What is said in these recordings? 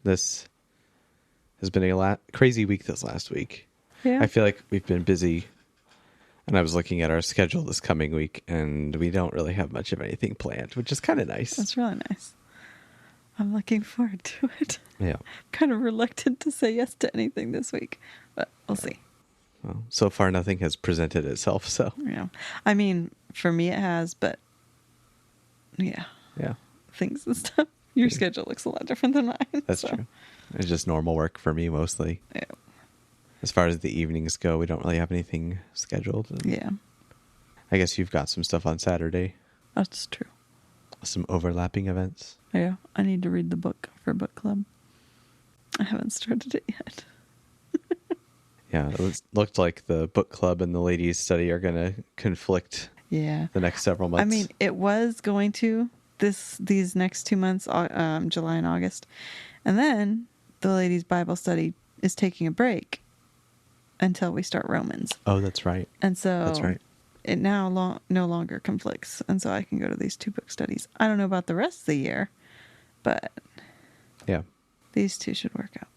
This has been a crazy week this last week. Yeah. I feel like we've been busy, and I was looking at our schedule this coming week, and we don't really have much of anything planned, which is kind of nice. That's really nice. I'm looking forward to it. Yeah. I'm kind of reluctant to say yes to anything this week, but we'll see. Well, so far nothing has presented itself, so. Yeah. I mean, for me it has, but yeah. Yeah. Things and stuff. Your schedule looks a lot different than mine. That's true. It's just normal work for me mostly. Yeah. As far as the evenings go, we don't really have anything scheduled. Yeah. I guess you've got some stuff on Saturday. That's true. Some overlapping events. Yeah. I need to read the book for book club. I haven't started it yet. Yeah, looked like the book club and the ladies' study are going to conflict. Yeah. The next several months. I mean, it was going to these next 2 months, July and August, and then the ladies' Bible study is taking a break until we start Romans. Oh, that's right. And so That's right. It now no longer conflicts, and so I can go to these 2 book studies. I don't know about the rest of the year, but Yeah. these 2 should work out.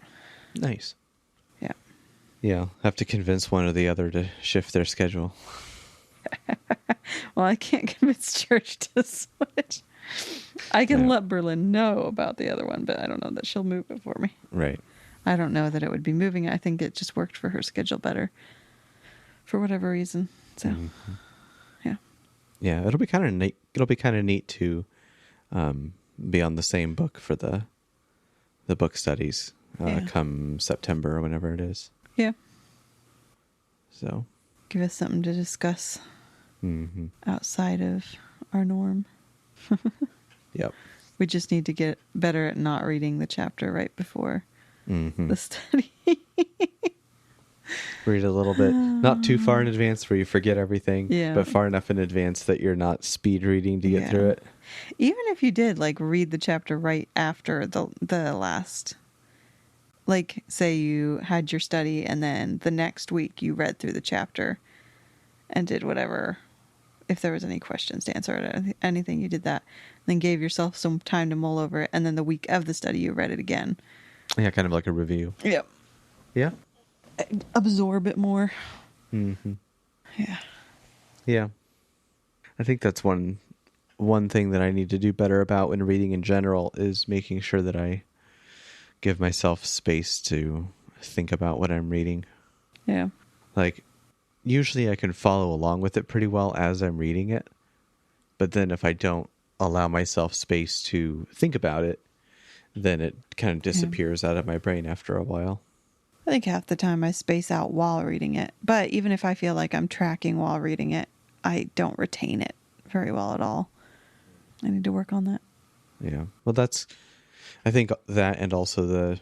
Nice. Yeah. Yeah, have to convince one or the other to shift their schedule. Well, I can't convince church to switch. I can let Berlin know about the other one, but I don't know that she'll move it for me. Right. I don't know that it would be moving. I think it just worked for her schedule better for whatever reason. So, yeah. Yeah, it'll be kind of neat. It'll be kind of neat to be on the same book for the book studies come September or whenever it is. Yeah. So, give us something to discuss outside of our norm. Yep. We just need to get better at not reading the chapter right before the study. Read a little bit, not too far in advance where you forget everything, Yeah. but far enough in advance that you're not speed reading to get through it. Even if you did like read the chapter right after the last, like say you had your study and then the next week you read through the chapter and did whatever, if there was any questions to answer or anything, you did that, then gave yourself some time to mull over it, and then the week of the study you read it again. Yeah, kind of like a review. Yep. Yeah. Absorb it more. Mm-hmm. Yeah. Yeah. I think that's one thing that I need to do better about when reading in general is making sure that I give myself space to think about what I'm reading. Yeah. Like, usually I can follow along with it pretty well as I'm reading it. But then if I don't allow myself space to think about it, then it kind of disappears out of my brain after a while. I think half the time I space out while reading it. But even if I feel like I'm tracking while reading it, I don't retain it very well at all. I need to work on that. Yeah. Well, I think that and also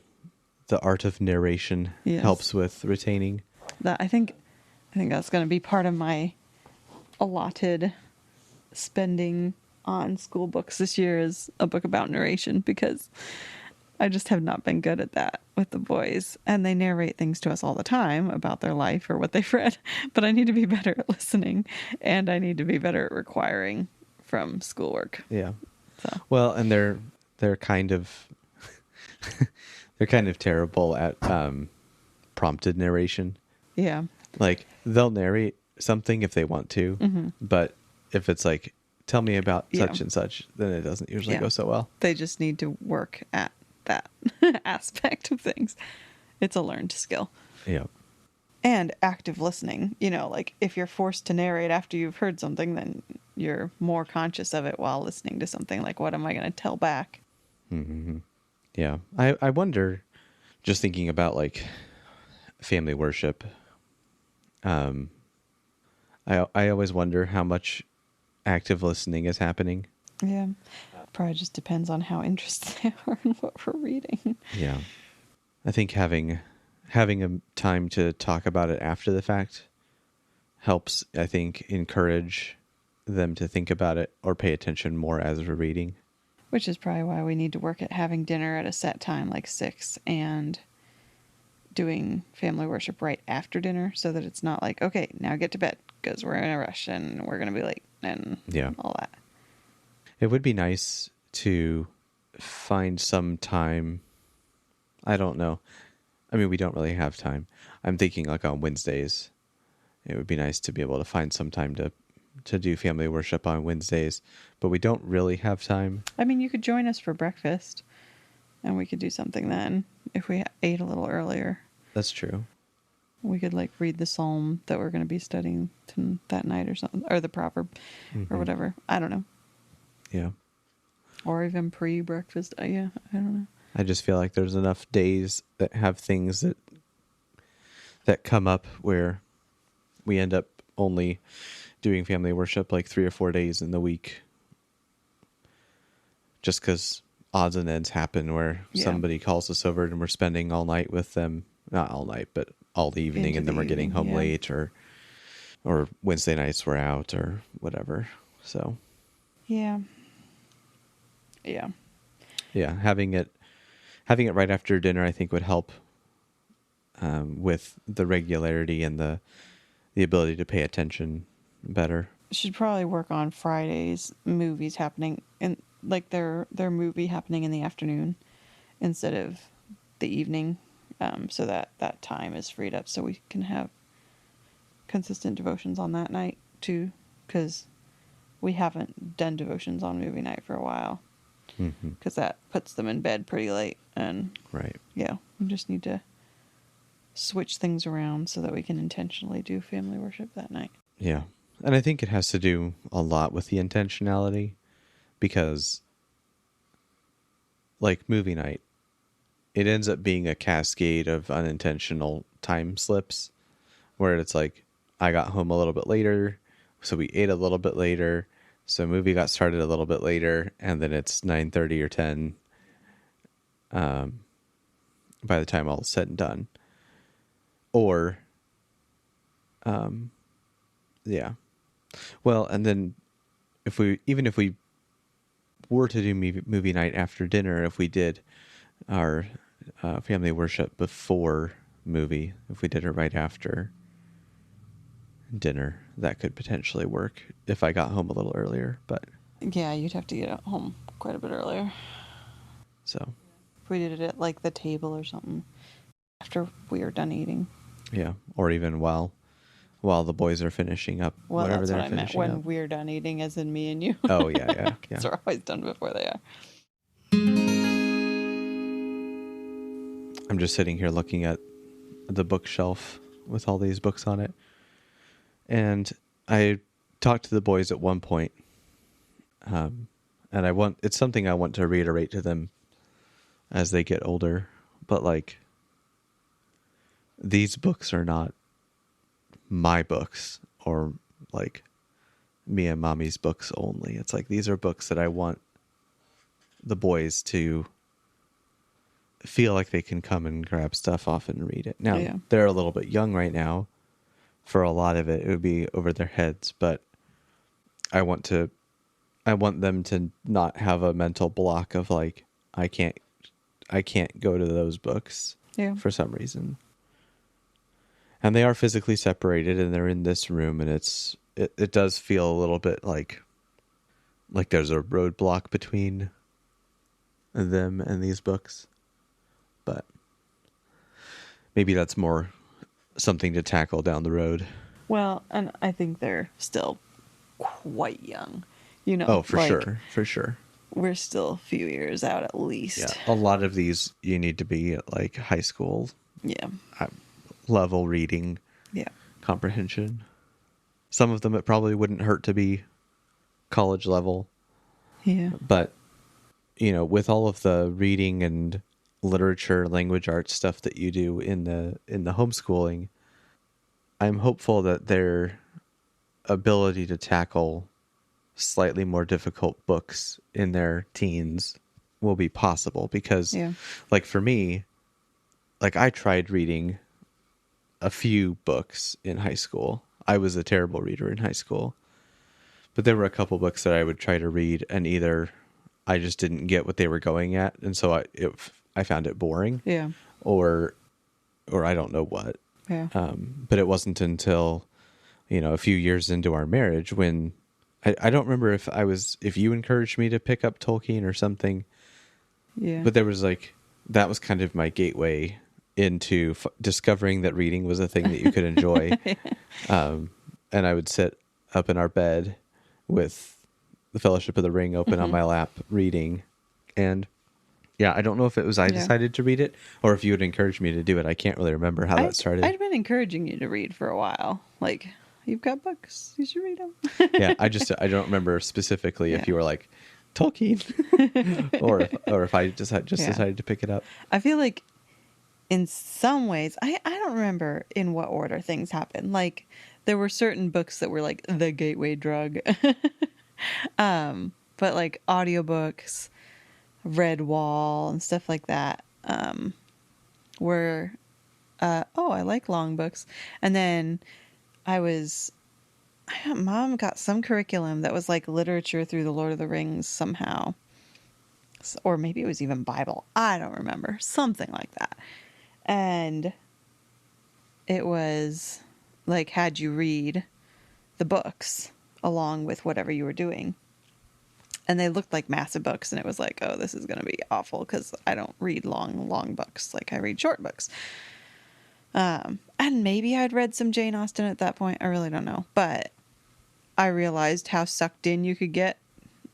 the art of narration helps with retaining. That I think that's going to be part of my allotted spending on school books this year is a book about narration, because I just have not been good at that with the boys, and they narrate things to us all the time about their life or what they've read, but I need to be better at listening, and I need to be better at requiring from schoolwork. Yeah. So. Well, and they're kind of they're kind of terrible at prompted narration. Yeah. Like, they'll narrate something if they want to, but if it's like, tell me about such and such, then it doesn't usually go so well. They just need to work at that aspect of things. It's a learned skill. Yeah. And active listening. You know, like if you're forced to narrate after you've heard something, then you're more conscious of it while listening to something. Like, what am I going to tell back? Mm-hmm. Yeah. I wonder, just thinking about like family worship, I always wonder how much active listening is happening. Yeah. Probably just depends on how interested they are in what we're reading. Yeah. I think having a time to talk about it after the fact helps, I think, encourage them to think about it or pay attention more as we're reading. Which is probably why we need to work at having dinner at a set time, like 6, and doing family worship right after dinner, so that it's not like, okay, now get to bed because we're in a rush and we're going to be late and all that. It would be nice to find some time I don't know. I mean, we don't really have time. I'm thinking like on Wednesdays, it would be nice to be able to find some time to do family worship on Wednesdays, but we don't really have time. I mean, you could join us for breakfast, and we could do something then if we ate a little earlier. That's true. We could like read the psalm that we're going to be studying that night or something, or the proverb or whatever. I don't know. Yeah. Or even pre-breakfast. Yeah, I don't know. I just feel like there's enough days that have things that come up where we end up only doing family worship like 3 or 4 days in the week. Just because odds and ends happen where somebody calls us over and we're spending all night with them. Not all night, but all the evening, Into and then the we're getting evening, home late, or Wednesday nights we're out or whatever. So Yeah. having it right after dinner, I think, would help with the regularity and the ability to pay attention better. Should probably work on Fridays movies happening in like their movie happening in the afternoon instead of the evening, so that time is freed up so we can have consistent devotions on that night too, because we haven't done devotions on movie night for a while, because that puts them in bed pretty late, and Right. yeah, we just need to switch things around so that we can intentionally do family worship that night. Yeah. And I think it has to do a lot with the intentionality, because like movie night, it ends up being a cascade of unintentional time slips where it's like, I got home a little bit later, so we ate a little bit later, so movie got started a little bit later, and then it's 9:30 or 10 by the time all is said and done. Or yeah. Well, and then if we were to do movie night after dinner, if we did our family worship before movie, if we did it right after dinner, that could potentially work if I got home a little earlier. But Yeah, you'd have to get home quite a bit earlier. so If we did it at like the table or something after we are done eating. yeah, or even while the boys are finishing up whatever That's they're what I meant finishing when up. we're done eating, as in me and you. Oh yeah. Because we're always done before they are. I'm just sitting here looking at the bookshelf with all these books on it. And I talked to the boys at one point, and it's something I want to reiterate to them as they get older. But like, these books are not my books or like me and mommy's books only. It's like, these are books that I want the boys to feel like they can come and grab stuff off and read it. Now, they're a little bit young right now. For a lot of it, it would be over their heads, but I want them to not have a mental block of like, I can't go to those books for some reason. And they are physically separated, and they're in this room, and it does feel a little bit like there's a roadblock between them and these books. But maybe that's more something to tackle down the road. Well, and I think they're still quite young, you know. Oh, for sure. We're still a few years out at least. Yeah, a lot of these you need to be at like high school level reading comprehension. Some of them it probably wouldn't hurt to be college level. Yeah. But you know, with all of the reading and literature, language arts stuff that you do in the homeschooling, I'm hopeful that their ability to tackle slightly more difficult books in their teens will be possible, because like for me, like I tried reading a few books in high school. I was a terrible reader in high school, but there were a couple books that I would try to read, and either I just didn't get what they were going at, and so I found it boring, or I don't know what. But it wasn't until, you know, a few years into our marriage when I don't remember if you encouraged me to pick up Tolkien or something. Yeah. But there was like that was kind of my gateway into discovering that reading was a thing that you could enjoy. And I would sit up in our bed with the Fellowship of the Ring open on my lap reading. And yeah, I don't know if it was I decided to read it or if you would encourage me to do it. I can't really remember how that started. I'd been encouraging you to read for a while. Like, you've got books, you should read them. Yeah, I don't remember specifically if you were like Tolkien or if I just decided to pick it up. I feel like in some ways, I don't remember in what order things happened. Like, there were certain books that were like the gateway drug. But like audiobooks, Redwall and stuff like that, were, I like long books. And then Mom got some curriculum that was like literature through the Lord of the Rings somehow. Or maybe it was even Bible. I don't remember. Something like that. And it was like, had you read the books along with whatever you were doing. And they looked like massive books. And it was like, oh, this is going to be awful because I don't read long books. Like, I read short books. And maybe I'd read some Jane Austen at that point. I really don't know. But I realized how sucked in you could get,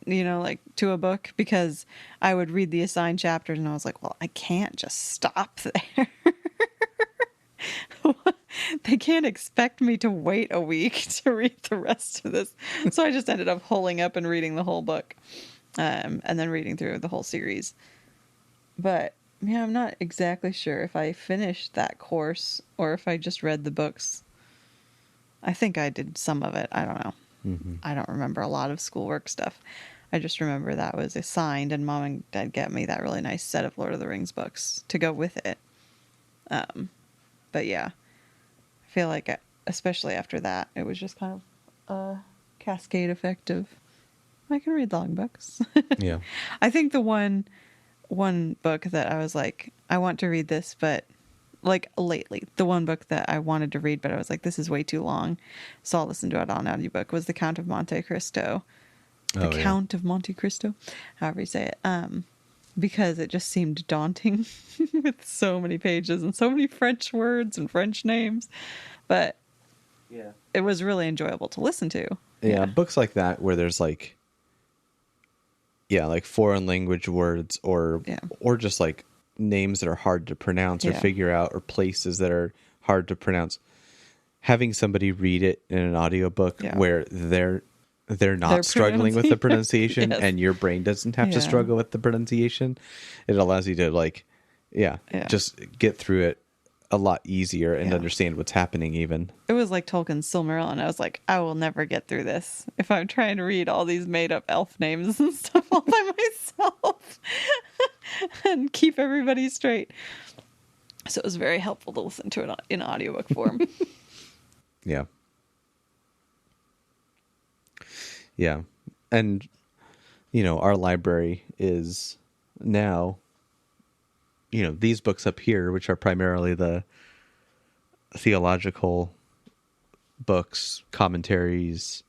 like to a book, because I would read the assigned chapters and I was like, well, I can't just stop there. They can't expect me to wait a week to read the rest of this. So I just ended up holding up and reading the whole book, and then reading through the whole series. But yeah, I'm not exactly sure if I finished that course or if I just read the books. I think I did some of it. I don't know. Mm-hmm. I don't remember a lot of schoolwork stuff. I just remember that was assigned, and Mom and Dad got me that really nice set of Lord of the Rings books to go with it. But yeah, I feel like, especially after that, it was just kind of a cascade effect of, I can read long books. Yeah. I think the one book that I was like, I want to read this, but like lately, the one book that I wanted to read, but I was like, this is way too long, so I'll listen to it on audiobook, was The Count of Monte Cristo. Count of Monte Cristo, however you say it. Because it just seemed daunting with so many pages and so many French words and French names. But yeah, it was really enjoyable to listen to. Yeah, books like that where there's like foreign language words or just like names that are hard to pronounce or figure out, or places that are hard to pronounce. Having somebody read it in an audiobook where they're not struggling with the pronunciation and your brain doesn't have to struggle with the pronunciation, it allows you to just get through it a lot easier and understand what's happening even. It was like Tolkien's Silmarillion. I was like, I will never get through this if I'm trying to read all these made up elf names and stuff all by myself and keep everybody straight. So it was very helpful to listen to it in audiobook form. Yeah. Yeah. And, our library is now, these books up here, which are primarily the theological books, commentaries,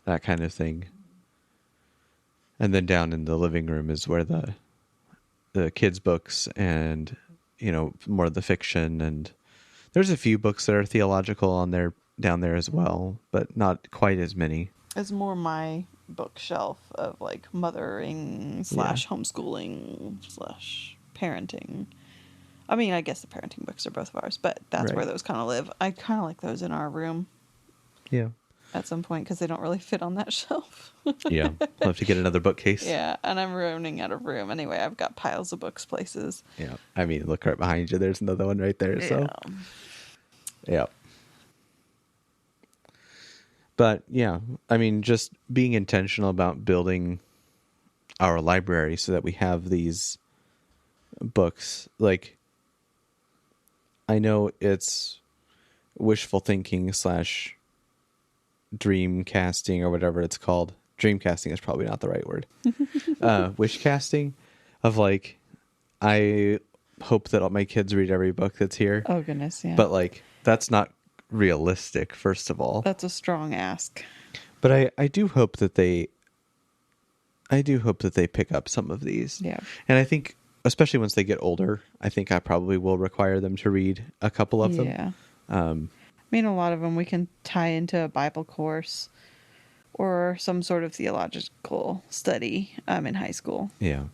that kind of thing. And then down in the living room is where the kids' books and, more of the fiction. And there's a few books that are theological down there as well, but not quite as many. It's more my bookshelf of like mothering / homeschooling / parenting. I mean, I guess the parenting books are both of ours, but that's where those kind of live. I kind of like those in our room. Yeah. At some point, because they don't really fit on that shelf. Yeah. We'll have to get another bookcase. Yeah. And I'm running out of room. Anyway, I've got piles of books places. Yeah. I mean, look right behind you. There's another one right there. So, yeah. But yeah, I mean, just being intentional about building our library so that we have these books. Like, I know it's wishful thinking / dream casting or whatever it's called. Dream casting is probably not the right word. Wish casting of like, I hope that all my kids read every book that's here. Oh goodness, yeah. But like, that's not realistic, first of all. That's a strong ask. But I do hope that they pick up some of these. Yeah. And I think especially once they get older, I think I probably will require them to read a couple of them. Yeah. I mean, a lot of them we can tie into a Bible course or some sort of theological study in high school. Yeah.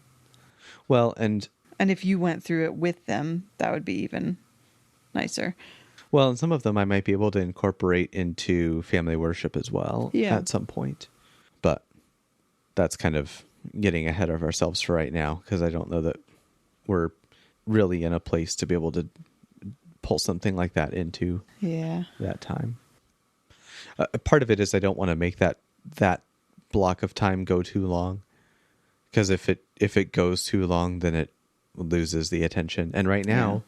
Well, and if you went through it with them, that would be even nicer. and some of them I might be able to incorporate into family worship as well at some point. But that's kind of getting ahead of ourselves for right now, because I don't know that we're really in a place to be able to pull something like that into that time. Part of it is I don't want to make that block of time go too long, because if it goes too long, then it loses the attention. And right now,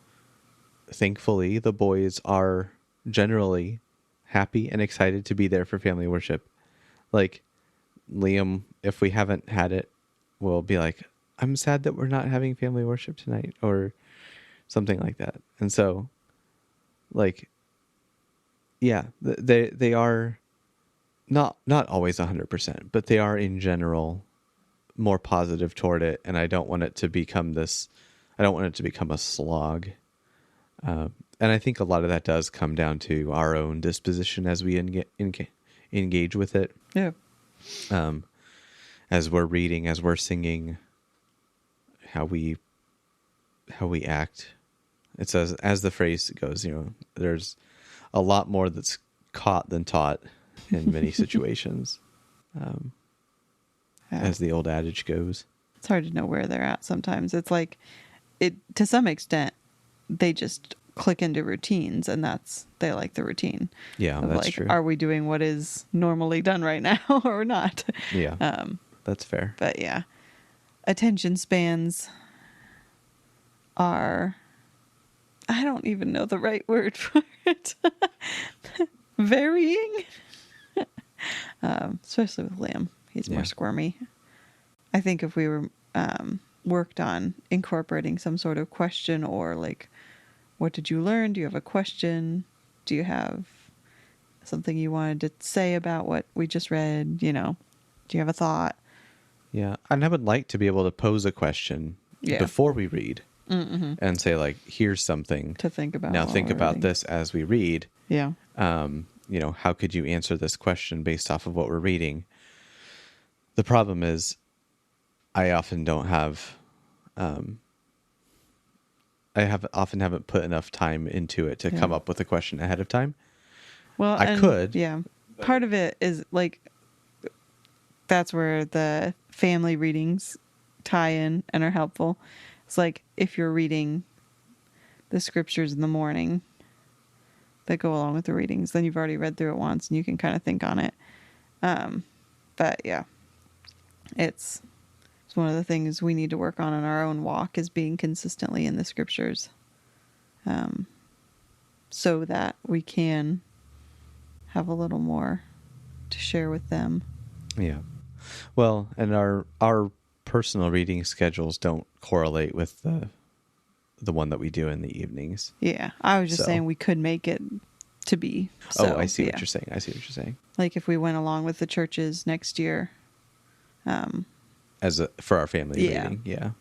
thankfully, the boys are generally happy and excited to be there for family worship. Like Liam, if we haven't had it, will be like, I'm sad that we're not having family worship tonight, or something like that. And so, like, yeah, they are not always 100%, but they are in general more positive toward it. And I don't want it to become a slog. And I think a lot of that does come down to our own disposition as we engage with it. Yeah. As we're reading, as we're singing, how we act. It says, as the phrase goes, there's a lot more that's caught than taught in many situations. As the old adage goes. It's hard to know where they're at sometimes. It's like, to some extent, they just click into routines, and they like the routine. Yeah, that's like, true. Are we doing what is normally done right now or not? Yeah, that's fair. But yeah, attention spans are, I don't even know the right word for it. Varying. Especially with Liam. He's more squirmy. I think if we were worked on incorporating some sort of question, or like, what did you learn? Do you have a question? Do you have something you wanted to say about what we just read? Do you have a thought? Yeah, and I would like to be able to pose a question before we read, and say, like, here's something to think about. Now think about this as we read. Yeah. How could you answer this question based off of what we're reading? The problem is, I often don't have, often haven't put enough time into it to come up with a question ahead of time. Well, I could. Yeah. Part of it is like, that's where the family readings tie in and are helpful. It's like, if you're reading the scriptures in the morning that go along with the readings, then you've already read through it once and you can kind of think on it. But yeah, it's one of the things we need to work on in our own walk, is being consistently in the scriptures, so that we can have a little more to share with them. Yeah. Well, and our personal reading schedules don't correlate with the one that we do in the evenings. Yeah. I was just saying we could make it to be. So, I see what you're saying. Like, if we went along with the churches next year. For our family reading. Yeah.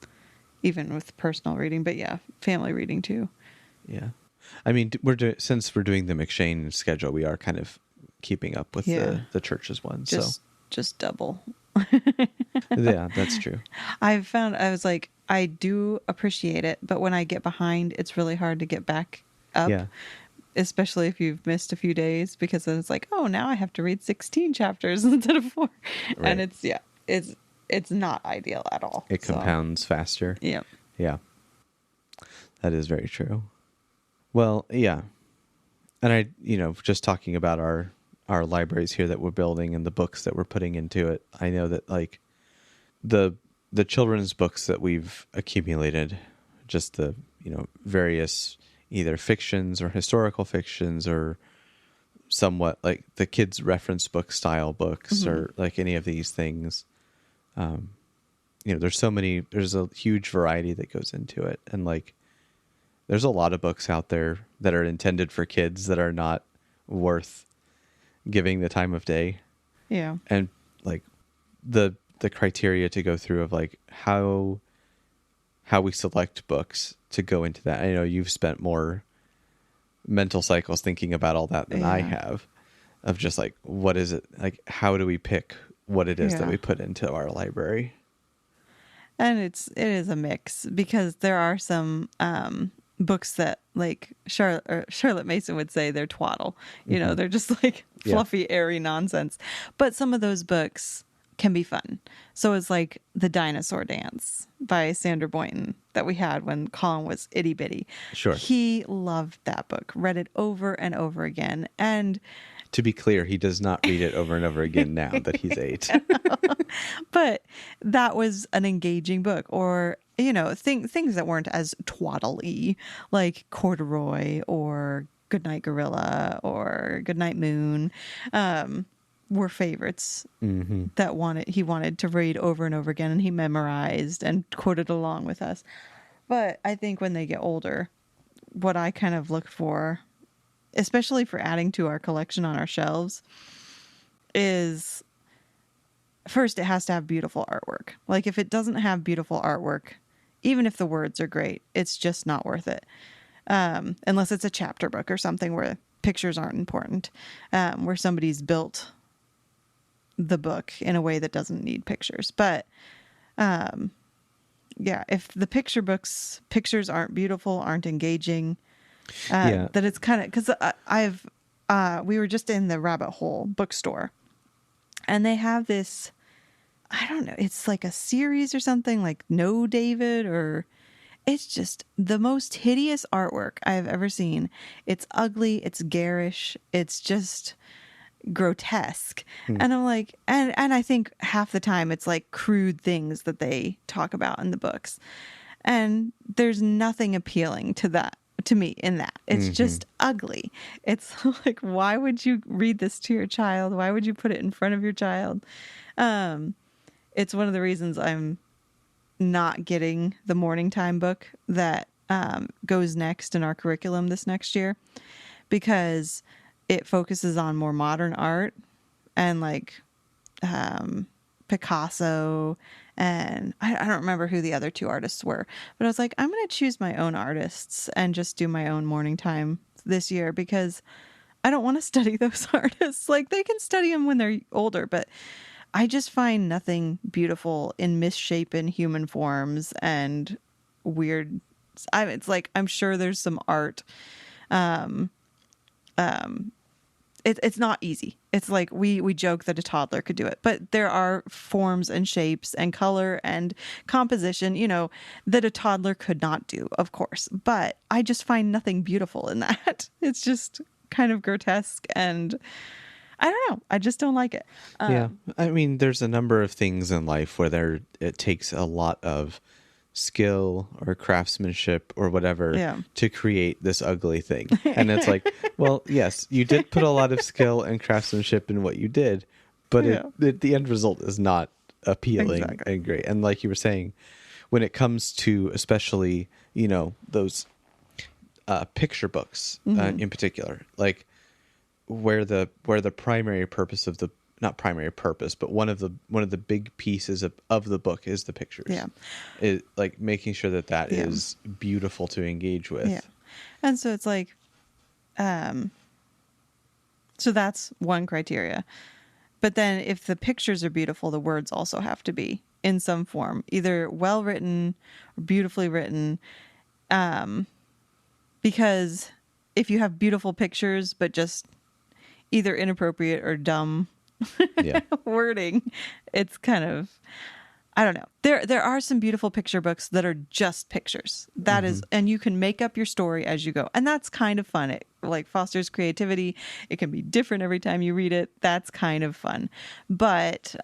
Even with personal reading, but yeah, family reading too. Yeah. I mean, since we're doing the McShane schedule, we are kind of keeping up with the church's one. Just double. Yeah, that's true. I've found, I was like, I do appreciate it, but when I get behind, it's really hard to get back up. Yeah. Especially if you've missed a few days, because then it's like, oh, now I have to read 16 chapters instead of 4. Right. And it's not ideal at all. It compounds faster. Yeah. Yeah. That is very true. Well, yeah. And just talking about our libraries here that we're building and the books that we're putting into it, I know that, like, the children's books that we've accumulated, just the, various either fictions or historical fictions, or somewhat like the kids' reference book style books, or like any of these things. There's a huge variety that goes into it. And, like, there's a lot of books out there that are intended for kids that are not worth giving the time of day. Yeah. And, like, the criteria to go through of, like, how how we select books to go into that. I know you've spent more mental cycles thinking about all that than I Yeah. have, of just like, what is it? Like, how do we pick what it is that Yeah. we put into our library? And it is a mix because there are some books that, like Charlotte Mason would say, they're twaddle. You know, they're just like Yeah. fluffy, airy nonsense. But some of those books can be fun. So it's like The Dinosaur Dance by Sandra Boynton that we had when Colin was itty bitty. Sure. He loved that book, read it over and over again. And To be clear, he does not read it over and over again now that he's 8. but that was an engaging book. Or, you know, things that weren't as twaddle-y, like Corduroy or Goodnight Gorilla or Goodnight Moon, were favorites that he wanted to read over and over again, and he memorized and quoted along with us. But I think when they get older, what I kind of look for, especially for adding to our collection on our shelves, is first, it has to have beautiful artwork. Like, if it doesn't have beautiful artwork, even if the words are great, it's just not worth it. Unless it's a chapter book or something where pictures aren't important, where somebody's built the book in a way that doesn't need pictures. But yeah, if the pictures aren't beautiful, aren't engaging, that it's kind of, because we were just in the Rabbit Hole bookstore, and they have this, I don't know, it's like a series or something, like No David, or it's just the most hideous artwork I've ever seen. It's ugly, it's garish, it's just grotesque. And I'm like, and I think half the time it's like crude things that they talk about in the books. And there's nothing appealing to that, to me, in that. It's just ugly. It's like, why would you read this to your child? Why would you put it in front of your child? It's one of the reasons I'm not getting the Morning Time book that goes next in our curriculum this next year, because it focuses on more modern art and like Picasso, and I don't remember who the other two artists were, but I was like, I'm going to choose my own artists and just do my own Morning Time this year, because I don't want to study those artists. Like, they can study them when they're older, but I just find nothing beautiful in misshapen human forms and weird. It's like, I'm sure there's some art. It's not easy. It's like we joke that a toddler could do it, but there are forms and shapes and color and composition, you know, that a toddler could not do, of course. But I just find nothing beautiful in that. It's just kind of grotesque, and I don't know. I just don't like it. Yeah. I mean, there's a number of things in life where it takes a lot of skill or craftsmanship or whatever to create this ugly thing. And it's like, well, yes, you did put a lot of skill and craftsmanship in what you did, but the end result is not appealing and great. And like you were saying, when it comes to especially, you know, those picture books in particular, like where the primary purpose of the, not primary purpose, but one of the big pieces of the book is the pictures. Yeah. It, like, making sure that is beautiful to engage with. Yeah. And so it's like, so that's one criteria. But then if the pictures are beautiful, the words also have to be in some form, either well written or beautifully written. Because if you have beautiful pictures, but just either inappropriate or dumb wording, it's kind of, I don't know. There are some beautiful picture books that are just pictures. That is, and you can make up your story as you go, and that's kind of fun. It like fosters creativity. It can be different every time you read it. That's kind of fun. But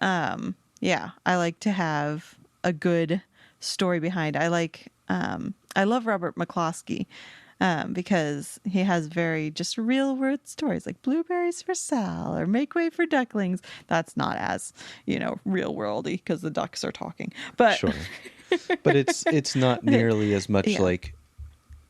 yeah, I like to have a good story behind. I love Robert McCloskey. Because he has very just real world stories like Blueberries for Sal or Make Way for Ducklings. That's not as, you know, real worldy because the ducks are talking. But sure. But it's not nearly as much like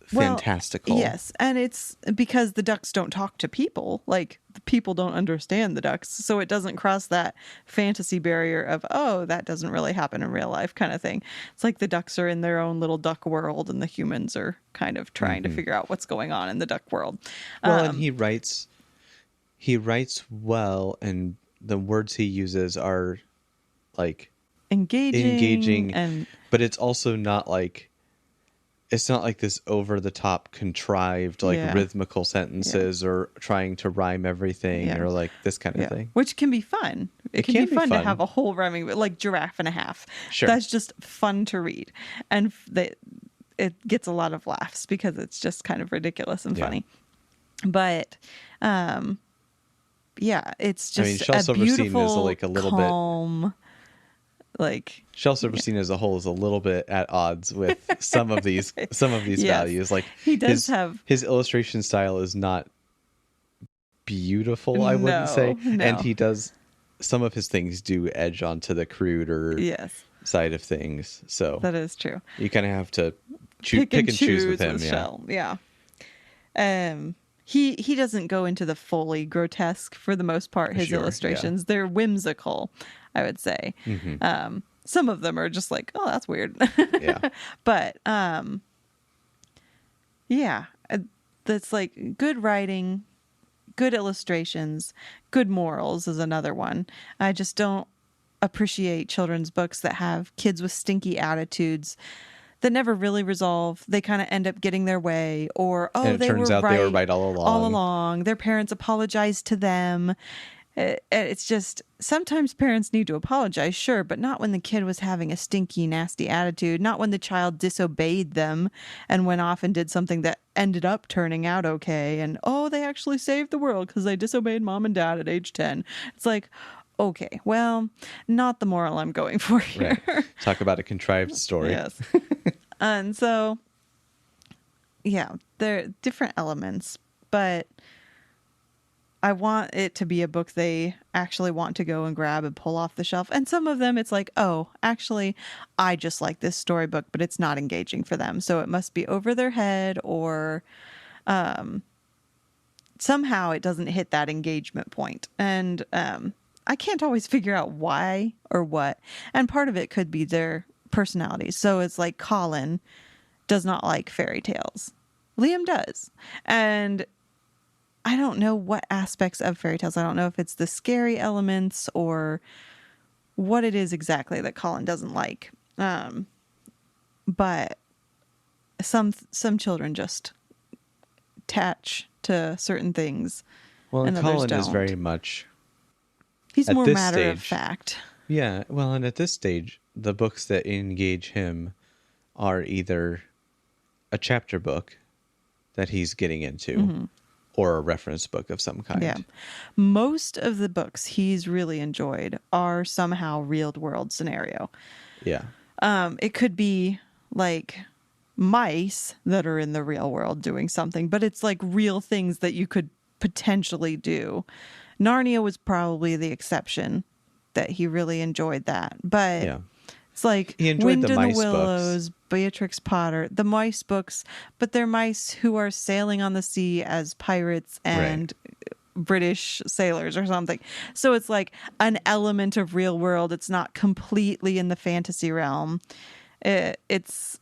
fantastical. Yes, and it's because the ducks don't talk to people. Like, the people don't understand the ducks, so it doesn't cross that fantasy barrier of, oh, that doesn't really happen in real life kind of thing. It's like the ducks are in their own little duck world, and the humans are kind of trying to figure out what's going on in the duck world. Well, and he writes well, and the words he uses are like engaging, and but it's also not like, it's not like this over the top contrived like rhythmical sentences or trying to rhyme everything or like this kind of thing. Which can be fun. It can be fun to have a whole rhyming, like Giraffe and a Half. Sure. That's just fun to read. And it gets a lot of laughs because it's just kind of ridiculous and funny. But it's just, I mean, Shel Silverstein beautiful, is like a little calm, like Shel Silverstein as a whole is a little bit at odds with some of these values. Like, he does have his illustration style is not beautiful, I wouldn't say, and he does, some of his things do edge onto the cruder side of things. So that is true. You kind of have to pick and choose with him. Shel. He doesn't go into the fully grotesque for the most part. His illustrations, they're whimsical, I would say. Mm-hmm. Some of them are just like, oh, that's weird. But that's like good writing, good illustrations, good morals is another one. I just don't appreciate children's books that have kids with stinky attitudes that never really resolve. They kind of end up getting their way, or they were right all along. Their parents apologized to them. It's just, sometimes parents need to apologize, sure, but not when the kid was having a stinky, nasty attitude, not when the child disobeyed them and went off and did something that ended up turning out okay. And, they actually saved the world because they disobeyed mom and dad at age 10. It's like, okay, well, not the moral I'm going for here. Right. Talk about a contrived story. Yes. And so, there are different elements, but I want it to be a book they actually want to go and grab and pull off the shelf. And some of them, it's like, oh, actually, I just like this storybook, but it's not engaging for them. So it must be over their head, or somehow it doesn't hit that engagement point. And I can't always figure out why or what. And part of it could be their personalities. So it's like Colin does not like fairy tales. Liam does. And I don't know what aspects of fairy tales. I don't know if it's the scary elements or what it is exactly that Colin doesn't like. But some children just attach to certain things. Well, and Colin don't. Is very much... He's more matter of fact. Yeah, well, and at this stage, the books that engage him are either a chapter book that he's getting into, or a reference book of some kind. Yeah. Most of the books he's really enjoyed are somehow real world scenario. Yeah. It could be like mice that are in the real world doing something, but it's like real things that you could potentially do. Narnia was probably the exception that he really enjoyed that. But it's like Wind in the Willows, Beatrix Potter, the mice books, but they're mice who are sailing on the sea as pirates and British sailors or something. So it's like an element of real world. It's not completely in the fantasy realm. It's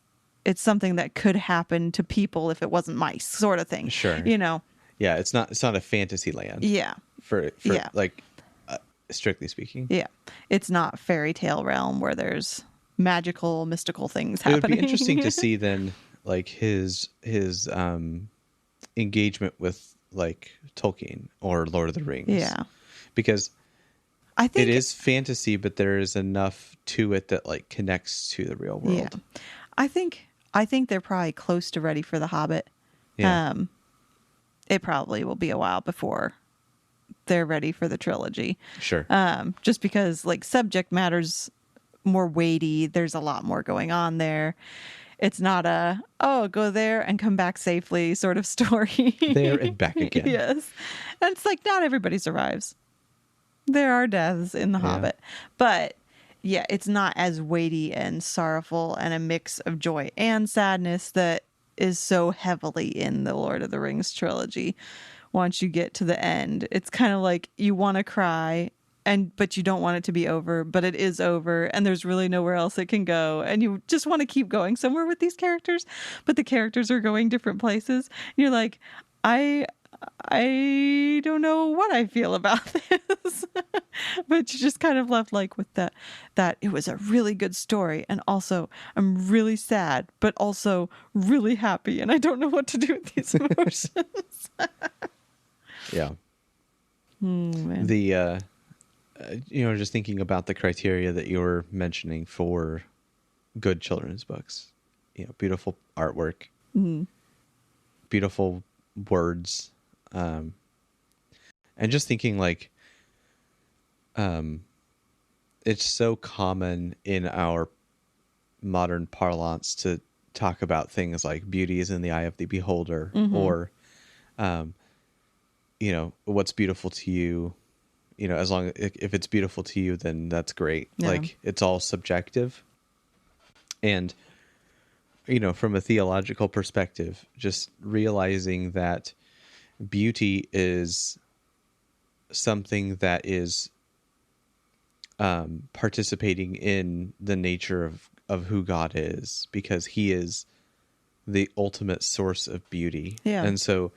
something that could happen to people if it wasn't mice, sort of thing. Sure. You know? Yeah, it's not a fantasy land. Yeah. For like, strictly speaking. Yeah. It's not fairy tale realm where there's magical, mystical things happening. It would be interesting to see then, like, his engagement with, like, Tolkien or Lord of the Rings. Yeah. Because I think it is fantasy, but there is enough to it that, like, connects to the real world. Yeah. I think they're probably close to ready for The Hobbit. Yeah. It probably will be a while before they're ready for the trilogy. Sure. Just because, like, subject matter's more weighty. There's a lot more going on there. It's not a, go there and come back safely sort of story. There and back again. Yes. And it's like, not everybody survives. There are deaths in The Hobbit. But yeah, it's not as weighty and sorrowful and a mix of joy and sadness that is so heavily in the Lord of the Rings trilogy. Once you get to the end, it's kind of like you want to cry, but you don't want it to be over, but it is over, and there's really nowhere else it can go, and you just want to keep going somewhere with these characters, but the characters are going different places. You're like, I don't know what I feel about this. But you just kind of left like with that it was a really good story, and also I'm really sad but also really happy, and I don't know what to do with these emotions. Yeah. Man. The just thinking about the criteria that you were mentioning for good children's books, beautiful artwork, beautiful words, and just thinking like, it's so common in our modern parlance to talk about things like beauty is in the eye of the beholder, or, what's beautiful to you, as long if it's beautiful to you, then that's great. Yeah. Like, it's all subjective. And, from a theological perspective, just realizing that beauty is something that is participating in the nature of who God is, because he is the ultimate source of beauty. Yeah. And so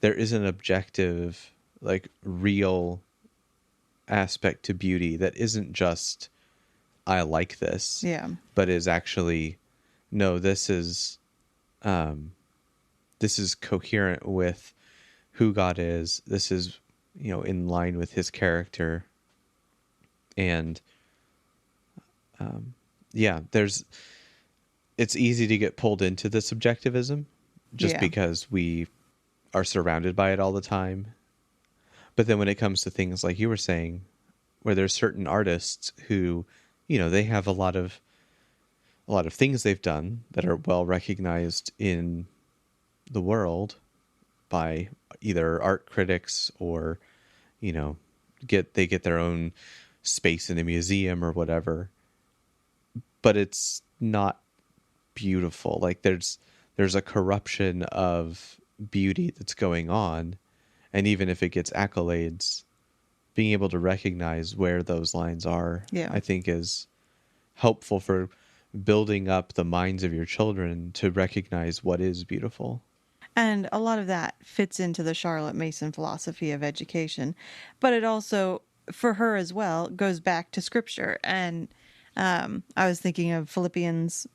there is an objective, like, real aspect to beauty that isn't just, I like this, but is actually, no, this is coherent with who God is. This is, in line with his character. And it's easy to get pulled into the subjectivism just because we are surrounded by it all the time. But then when it comes to things like you were saying, where there's certain artists who, they have a lot of things they've done that are well recognized in the world by either art critics or, they get their own space in a museum or whatever, but it's not beautiful. Like, there's a corruption of beauty that's going on, and even if it gets accolades, being able to recognize where those lines are, I think, is helpful for building up the minds of your children to recognize what is beautiful. And a lot of that fits into the Charlotte Mason philosophy of education, but it also, for her as well, goes back to scripture. And I was thinking of Philippians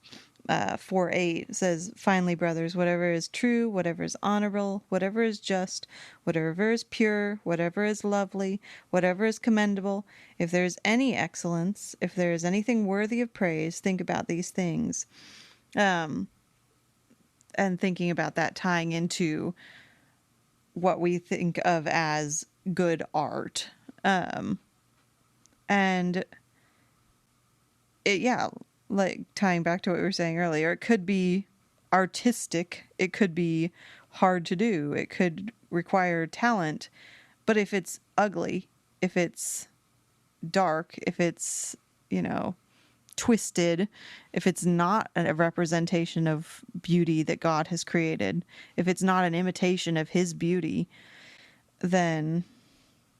4:8 says, "Finally, brothers, whatever is true, whatever is honorable, whatever is just, whatever is pure, whatever is lovely, whatever is commendable, if there is any excellence, if there is anything worthy of praise, think about these things." And thinking about that tying into what we think of as good art. And it, like tying back to what we were saying earlier, it could be artistic, it could be hard to do, it could require talent, but if it's ugly, if it's dark, if it's, twisted, if it's not a representation of beauty that God has created, if it's not an imitation of his beauty, then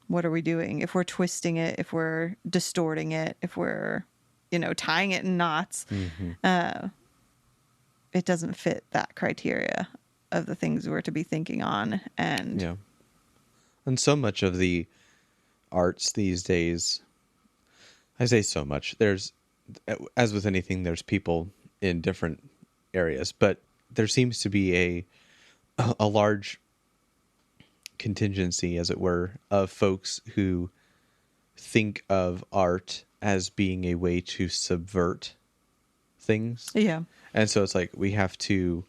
what are we doing? If we're twisting it, if we're distorting it, if we're, tying it in knots, it doesn't fit that criteria of the things we're to be thinking on. And so much of the arts these days, I say so much, there's, as with anything, there's people in different areas, but there seems to be a large contingency, as it were, of folks who think of art as being a way to subvert things. Yeah. And so it's like we have to,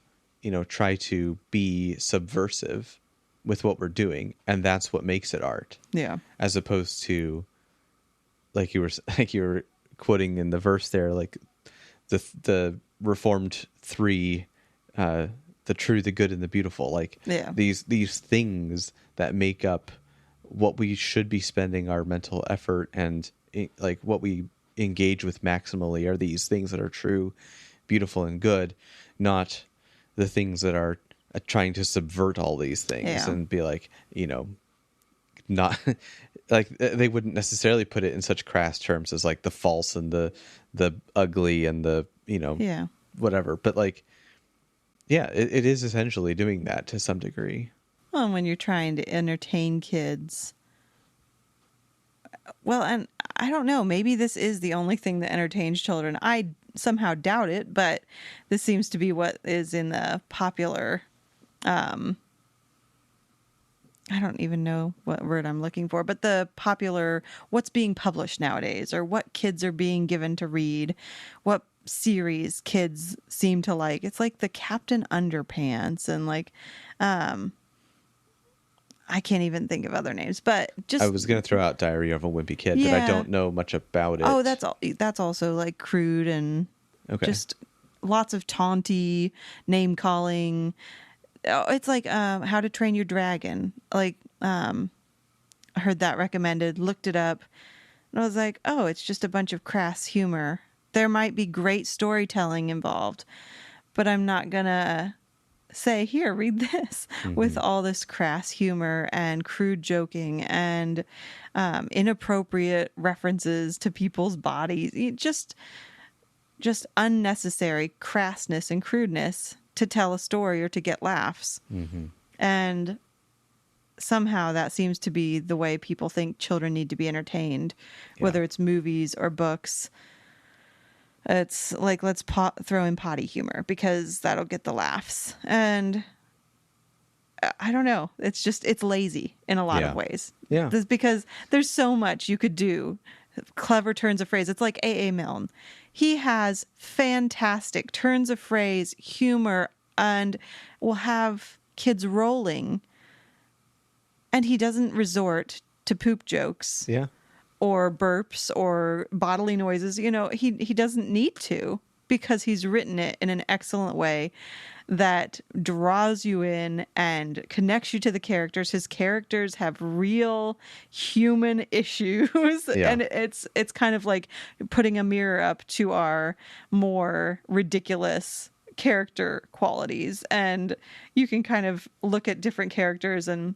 try to be subversive with what we're doing, and that's what makes it art. Yeah. As opposed to, like you were quoting in the verse there, like the Reformed three, the true, the good, and the beautiful, like these things that make up what we should be spending our mental effort and like what we engage with maximally are these things that are true, beautiful, and good, not the things that are trying to subvert all these things Yeah. and be like, not like they wouldn't necessarily put it in such crass terms as like the false and the ugly and the, Yeah. whatever. But like, yeah, it is essentially doing that to some degree. Well, when you're trying to entertain kids. Well, and I don't know, maybe this is the only thing that entertains children. I somehow doubt it, but this seems to be what is in the popular, I don't even know what word I'm looking for, but the popular, what's being published nowadays, or what kids are being given to read, what series kids seem to like. It's like the Captain Underpants and like, I can't even think of other names, but just. I was going to throw out Diary of a Wimpy Kid, but I Yeah. don't know much about it. Oh, that's also like crude and Okay. just lots of taunty name calling. Oh, it's like How to Train Your Dragon. Like I heard that recommended, looked it up, and I was like, oh, it's just a bunch of crass humor. There might be great storytelling involved, but I'm not gonna say, here, read this, with all this crass humor and crude joking and inappropriate references to people's bodies. Just unnecessary crassness and crudeness to tell a story or to get laughs. And somehow that seems to be the way people think children need to be entertained, whether it's movies or books. It's like, let's throw in potty humor because that'll get the laughs. And I don't know. It's lazy in a lot of ways. Yeah. This, because there's so much you could do. Clever turns of phrase. It's like A.A. Milne. He has fantastic turns of phrase, humor, and will have kids rolling. And he doesn't resort to poop jokes. Yeah. Or burps or bodily noises. He doesn't need to, because he's written it in an excellent way that draws you in and connects you to the characters. His characters have real human issues. Yeah. And it's kind of like putting a mirror up to our more ridiculous character qualities. And you can kind of look at different characters and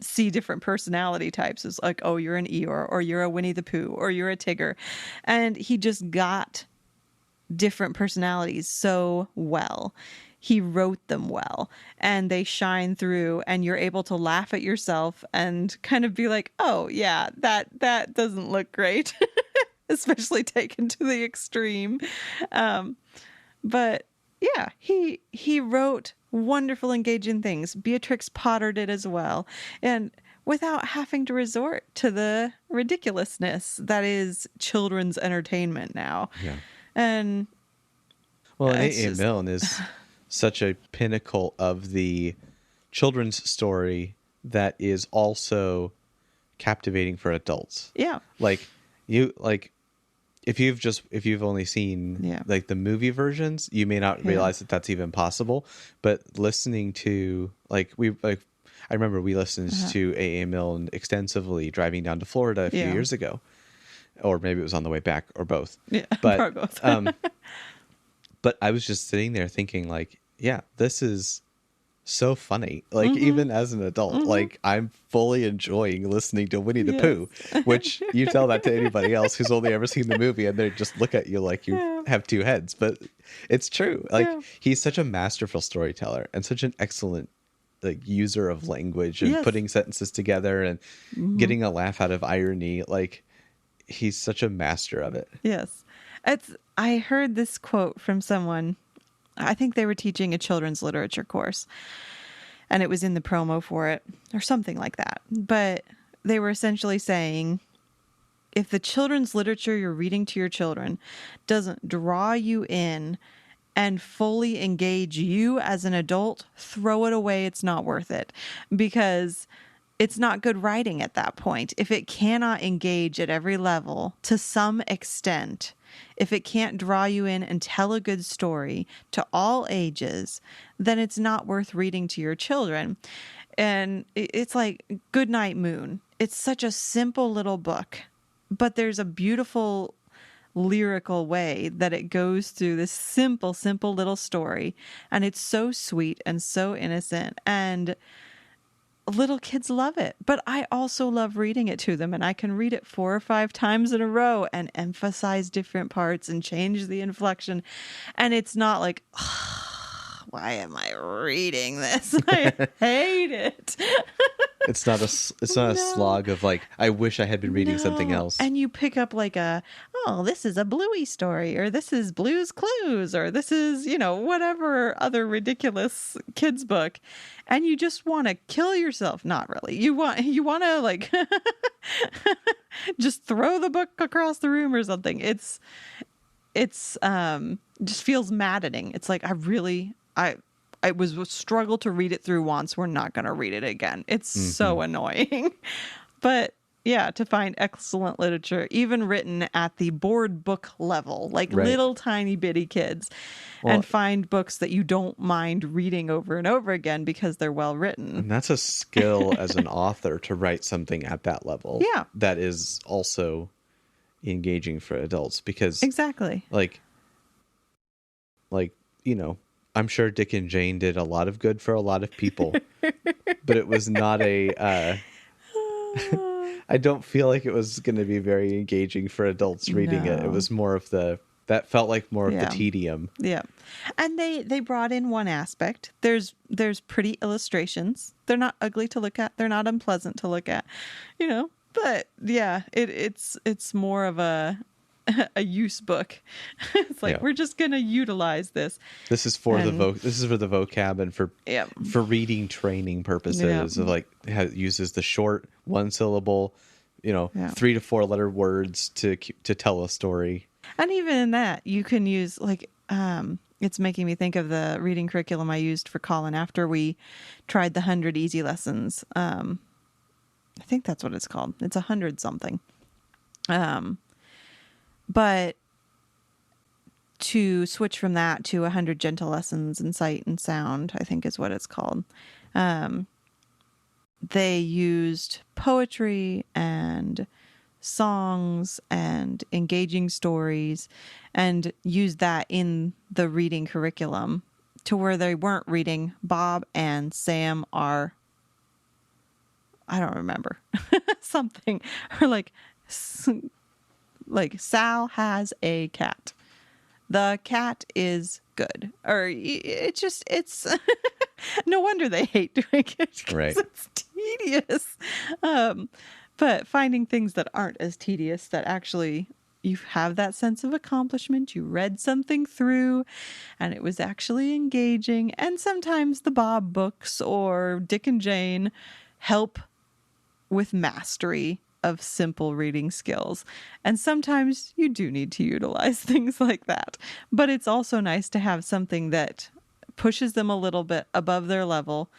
see different personality types. It's like, oh, you're an Eeyore, or you're a Winnie the Pooh, or you're a Tigger. And he just got different personalities so well. He wrote them well, and they shine through, and you're able to laugh at yourself and kind of be like, oh yeah, that doesn't look great, especially taken to the extreme. But yeah, he wrote wonderful, engaging things. Beatrix Potter did as well. And without having to resort to the ridiculousness that is children's entertainment now. Yeah. And Well, it's A.A. just- Milne is such a pinnacle of the children's story that is also captivating for adults. yeah. If you've only seen like the movie versions, you may not realize that that's even possible. But listening to I remember we listened to A.A. Milne extensively driving down to Florida a few years ago, or maybe it was on the way back, or both. Yeah, But both. but I was just sitting there thinking, like, yeah, this is so funny. Like, even as an adult, like, I'm fully enjoying listening to Winnie the Pooh, which you tell that to anybody else who's only ever seen the movie, and they just look at you like you have two heads. But it's true. Like, he's such a masterful storyteller and such an excellent like user of language and putting sentences together and getting a laugh out of irony. Like, he's such a master of it. Yes. I heard this quote from someone. I think they were teaching a children's literature course, and it was in the promo for it or something like that. But they were essentially saying, if the children's literature you're reading to your children doesn't draw you in and fully engage you as an adult, throw it away. It's not worth it, because it's not good writing at that point. If it cannot engage at every level to some extent, if it can't draw you in and tell a good story to all ages, then it's not worth reading to your children. And it's like Goodnight Moon. It's such a simple little book, but there's a beautiful lyrical way that it goes through this simple, simple little story. And it's so sweet and so innocent. And little kids love it. But I also love reading it to them. And I can read it 4 or 5 times in a row and emphasize different parts and change the inflection. And it's not like, oh, why am I reading this? I hate it. It's not a slog of like, I wish I had been reading something else. And you pick up like this is a Bluey story, or this is Blue's Clues, or this is, whatever other ridiculous kids book. And you just want to kill yourself. Not really. You want to like just throw the book across the room or something. It's just feels maddening. It's like, I was a struggle to read it through once. We're not going to read it again. It's so annoying. But yeah, to find excellent literature, even written at the board book level, like little tiny bitty kids, and find books that you don't mind reading over and over again because they're well written. And that's a skill as an author, to write something at that level. Yeah. That is also engaging for adults, because exactly. Like, I'm sure Dick and Jane did a lot of good for a lot of people, but it was not I don't feel like it was going to be very engaging for adults reading it. It was more of that felt like more of the tedium. Yeah. And they brought in one aspect. There's pretty illustrations. They're not ugly to look at. They're not unpleasant to look at, but yeah, it's more of a use book. It's like, we're just going to utilize this. This is for the vocab and for reading training purposes of like how it uses the short 1 syllable, 3 to 4 letter words to tell a story. And even in that, you can use like, it's making me think of the reading curriculum I used for Colin after we tried the 100 easy lessons. I think that's what it's called. It's 100 something. But to switch from that to 100 gentle lessons in sight and sound, I think is what it's called. They used poetry and songs and engaging stories and used that in the reading curriculum to where they weren't reading Bob and Sam are, I don't remember, something, or like Sal has a cat. The cat is good. Or it's no wonder they hate doing it. Right. It's tedious. But finding things that aren't as tedious, that actually you have that sense of accomplishment. You read something through and it was actually engaging. And sometimes the Bob books or Dick and Jane help with mastery of simple reading skills. And sometimes you do need to utilize things like that. But it's also nice to have something that pushes them a little bit above their level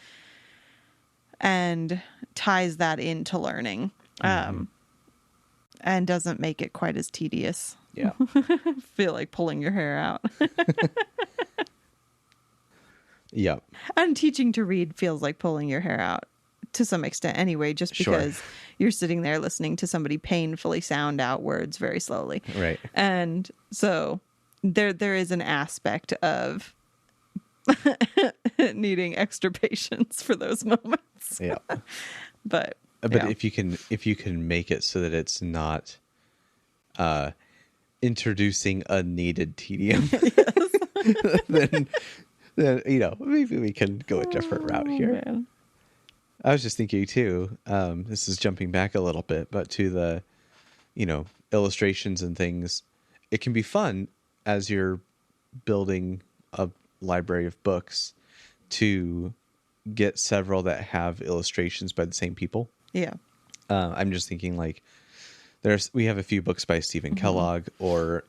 and ties that into learning. And doesn't make it quite as tedious. Yeah. Feel like pulling your hair out. Yeah. And teaching to read feels like pulling your hair out to some extent anyway, just because you're sitting there listening to somebody painfully sound out words very slowly. Right. And so there is an aspect of needing extra patience for those moments. Yeah. But if you can make it so that it's not introducing unneeded tedium, then maybe we can go a different route here. Man. I was just thinking too, this is jumping back a little bit, but to the, illustrations and things, it can be fun as you're building a library of books to get several that have illustrations by the same people. Yeah. I'm just thinking like we have a few books by Stephen Kellogg or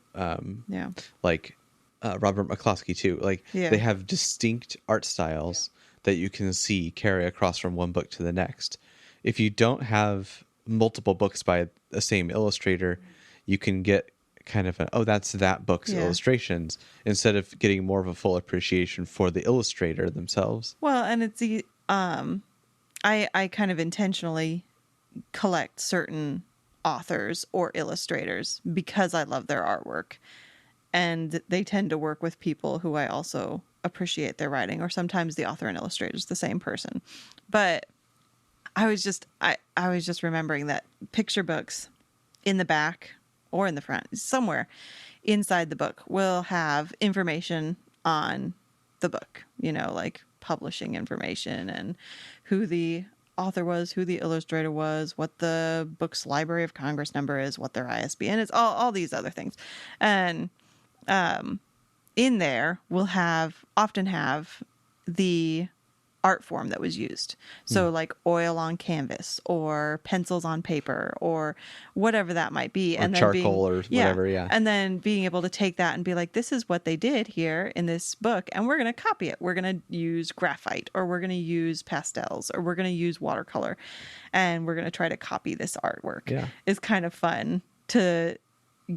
like Robert McCloskey too. Like they have distinct art styles that you can see carry across from one book to the next. If you don't have multiple books by the same illustrator, you can get kind of that's that book's illustrations instead of getting more of a full appreciation for the illustrator themselves. Well, and it's I kind of intentionally collect certain authors or illustrators because I love their artwork. And they tend to work with people who I also appreciate their writing, or sometimes the author and illustrator is the same person. But I was just remembering that picture books in the back or in the front, somewhere inside the book, will have information on the book, like publishing information and who the author was, who the illustrator was, what the book's Library of Congress number is, what their ISBN is, all these other things. And in there we'll often have the art form that was used. So like oil on canvas or pencils on paper or whatever that might be. Or and then charcoal or whatever, yeah. And then being able to take that and be like, this is what they did here in this book, and we're going to copy it. We're going to use graphite, or we're going to use pastels, or we're going to use watercolor, and we're going to try to copy this artwork. Yeah. It's kind of fun to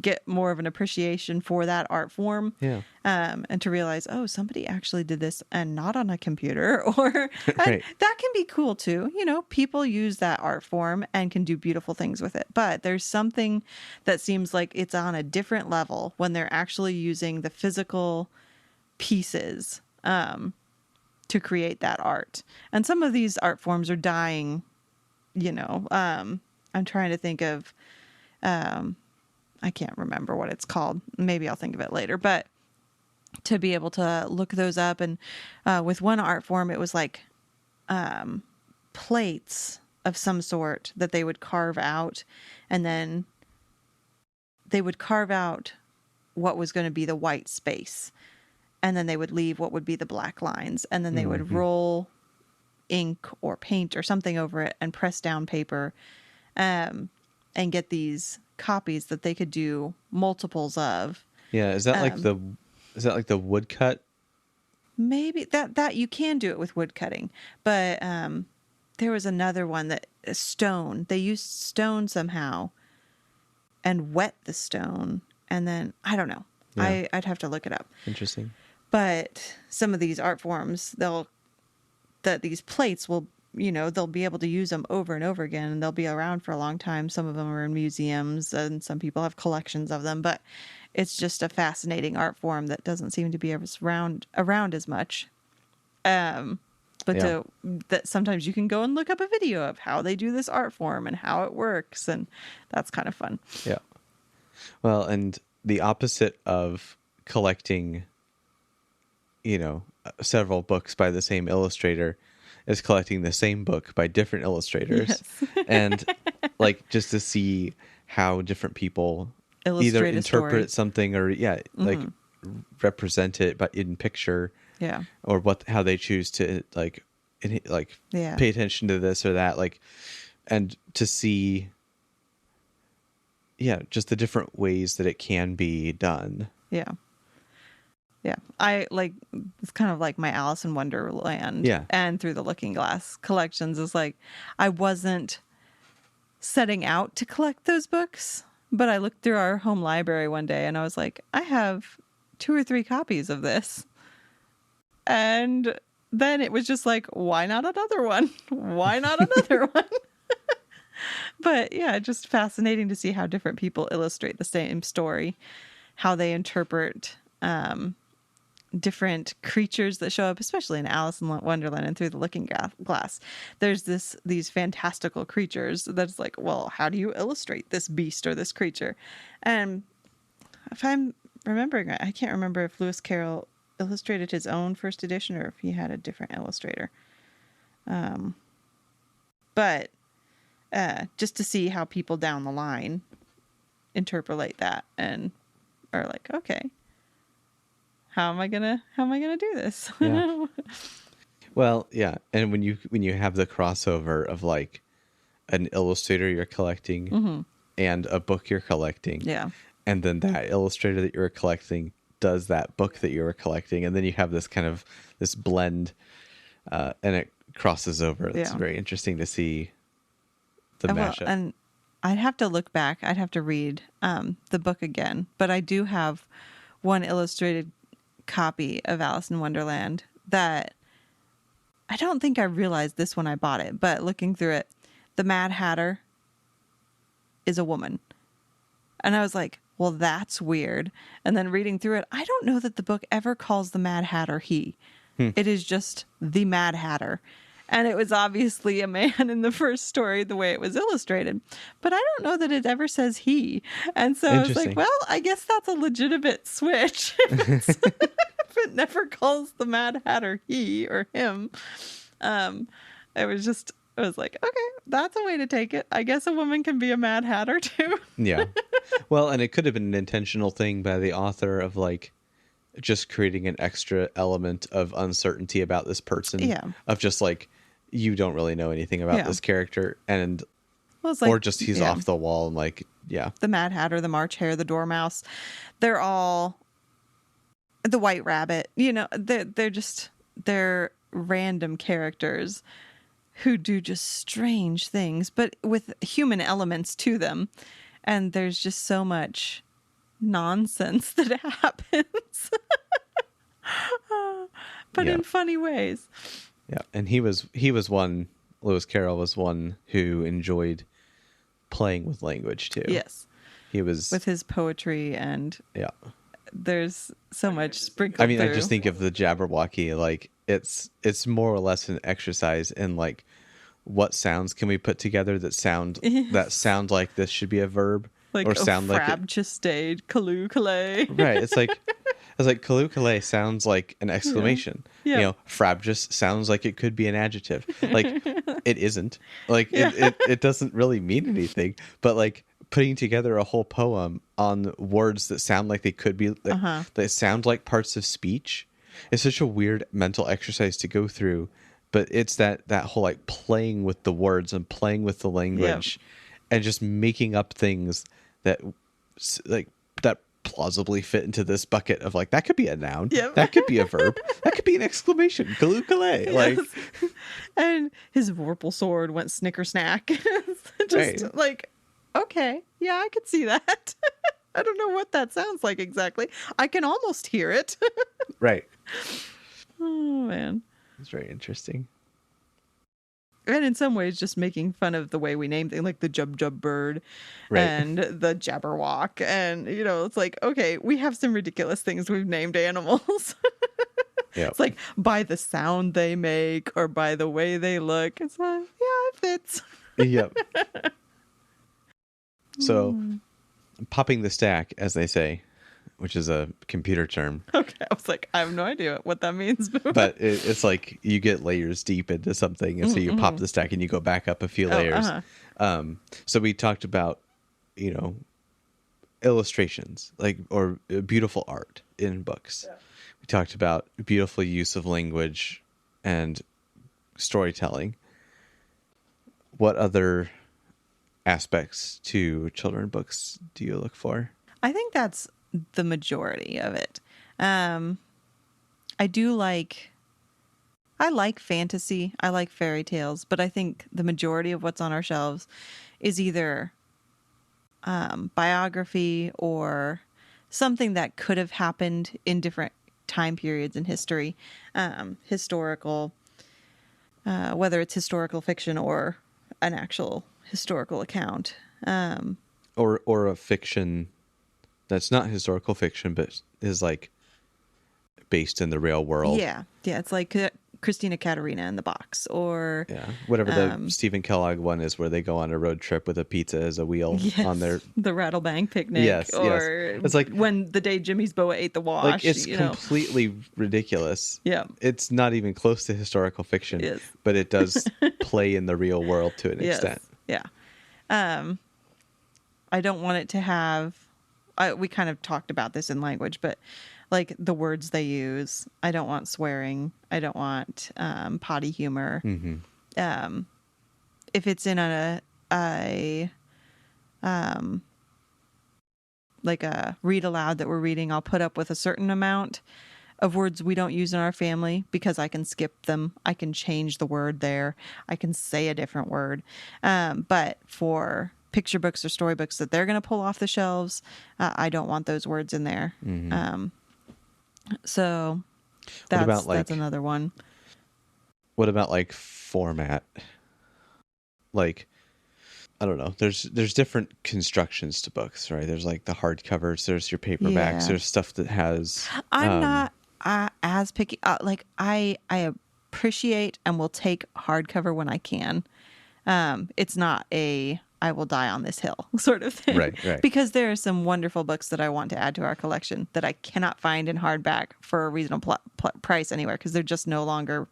get more of an appreciation for that art form. Yeah. And to realize, oh, somebody actually did this and not on a computer, or Right. that can be cool too. People use that art form and can do beautiful things with it. But there's something that seems like it's on a different level when they're actually using the physical pieces to create that art. And some of these art forms are dying, I'm trying to think of, I can't remember what it's called. Maybe I'll think of it later. But to be able to look those up, and with one art form, it was like plates of some sort that they would carve out, and then they would carve out what was going to be the white space, and then they would leave what would be the black lines, and then they would roll ink or paint or something over it and press down paper, and get these copies that they could do multiples of. Yeah, is that like the woodcut? Maybe that you can do it with wood cutting, but there was another one that stone. They used stone somehow and wet the stone, and then I don't know. Yeah. I'd have to look it up. Interesting. But some of these art forms, these plates will, they'll be able to use them over and over again, and they'll be around for a long time. Some of them are in museums, and some people have collections of them, but it's just a fascinating art form that doesn't seem to be around as much. But Yeah. that sometimes you can go and look up a video of how they do this art form and how it works, and that's kind of fun. Yeah. Well, and the opposite of collecting, several books by the same illustrator is collecting the same book by different illustrators. Yes. And like just to see how different people Illustrate either a interpret story. something or like represent it but in picture, Yeah. or how they choose to Yeah. pay attention to this or that, and to see just the different ways that it can be done. Yeah. Yeah. It's kind of like my Alice in Wonderland and Through the Looking Glass collections is like, I wasn't setting out to collect those books, but I looked through our home library one day and I was like, I have 2 or 3 copies of this. And then it was just like, why not another one? Why not another one? But yeah, just fascinating to see how different people illustrate the same story, how they interpret different creatures that show up, especially in Alice in Wonderland and Through the Looking Glass. There's these fantastical creatures that's like, well, how do you illustrate this beast or this creature? And if I'm remembering right, I can't remember if Lewis Carroll illustrated his own first edition or if he had a different illustrator. But just to see how people down the line interpolate that and are like, okay, how am I gonna do this? Yeah. Well, yeah, and when you have the crossover of like an illustrator you're collecting and a book you're collecting, Yeah. and then that illustrator that you're collecting does that book that you were collecting, and then you have this kind of this blend, and it crosses over. It's Yeah. very interesting to see the Well, mashup. and I'd have to look back. I'd have to read the book again, but I do have one illustrated copy of Alice in Wonderland that I don't think I realized this when I bought it, but looking through it, the Mad Hatter is a woman. And I was like, well, that's weird. And then reading through it, I don't know that the book ever calls the Mad Hatter he. It is just the Mad Hatter. And it was obviously a man in the first story, the way it was illustrated. But I don't know that it ever says he. And so I was like, Interesting. well, I guess that's a legitimate switch. If it never calls the Mad Hatter he or him. I was like, okay, that's a way to take it. I guess a woman can be a Mad Hatter too. Yeah. Well, and it could have been an intentional thing by the author of like just creating an extra element of uncertainty about this person. Yeah. Of just like, you don't really know anything about Yeah. this character. And, Well, it's like, or just he's yeah, off the wall and like, yeah. the Mad Hatter, the March Hare, the Dormouse. They're all the White Rabbit. You know, they're random characters who do just strange things, but with human elements to them. And there's just so much nonsense that happens, but Yeah. in funny ways. Yeah. And he was one, Lewis Carroll was one who enjoyed playing with language too. Yes. He was, With his poetry, and yeah. there's so much sprinkled I mean, I through. just think of the Jabberwocky, like it's more or less an exercise in like, what sounds can we put together that sound like this should be a verb, like or sound like it, frabjustade, kalukale. right? It's like kalukale sounds like an exclamation. Yeah. You know, frabjous sounds like it could be an adjective. Like it isn't. Like it doesn't really mean anything. But like putting together a whole poem on words that sound like they could be that sound like parts of speech is such a weird mental exercise to go through. But it's that whole like playing with the words and playing with the language and just making up things that like that plausibly fit into this bucket of like, that could be a noun. Yep. That could be a verb. That could be an exclamation. Kalukale. Like, Yes. And his Vorpal sword went snicker snack. Just Right. like, okay, yeah, I could see that. I don't know what that sounds like exactly. I can almost hear it. right. Oh, man. It's very interesting. And in some ways, just making fun of the way we name things, like the Jub Jub bird Right. and the Jabberwock. And, you know, it's like, okay, we have some ridiculous things we've named animals. Yeah. It's like by the sound they make or by the way they look. It's like, yeah, it fits. Yep. So, popping the stack, as they say, which is a computer term, Okay, I was like, I have no idea what that means. but it's like you get layers deep into something, and so you pop the stack and you go back up a few layers. So we talked about, you know, illustrations, like, or beautiful art in books. Yeah. We talked about beautiful use of language and storytelling. What other aspects to children books do you look for? I think that's the majority of it. I like fantasy. I like fairy tales, but I think the majority of what's on our shelves is either biography or something that could have happened in different time periods in history, historical, whether it's historical fiction or an actual historical account. Or a fiction that's not historical fiction, but is like based in the real world. Yeah. It's like Christina Katerina in the Box, or whatever the Stephen Kellogg one is, where they go on a road trip with a pizza as a wheel on their the Rattlebank Picnic. Yes. It's like when the day Jimmy's boa ate the wash. like it's you know. completely ridiculous. Yeah. It's not even close to historical fiction. Yes. But it does play in the real world to an extent. Yeah. I don't want it to have. We kind of talked about this in language, but like the words they use, I don't want swearing. I don't want potty humor. Mm-hmm. If it's in like a read aloud that we're reading, I'll put up with a certain amount of words we don't use in our family because I can skip them. I can change the word there. I can say a different word. But for picture books or storybooks that they're going to pull off the shelves, I don't want those words in there. Mm-hmm. So that's another one. What about like format? Like I don't know. There's different constructions to books, right? There's like the hardcovers. There's your paperbacks. Yeah. There's stuff that has. I'm not as picky. Like I appreciate and will take hardcover when I can. It's not a I will die on this hill sort of thing. Right. Because there are some wonderful books that I want to add to our collection that I cannot find in hardback for a reasonable price anywhere because they're just no longer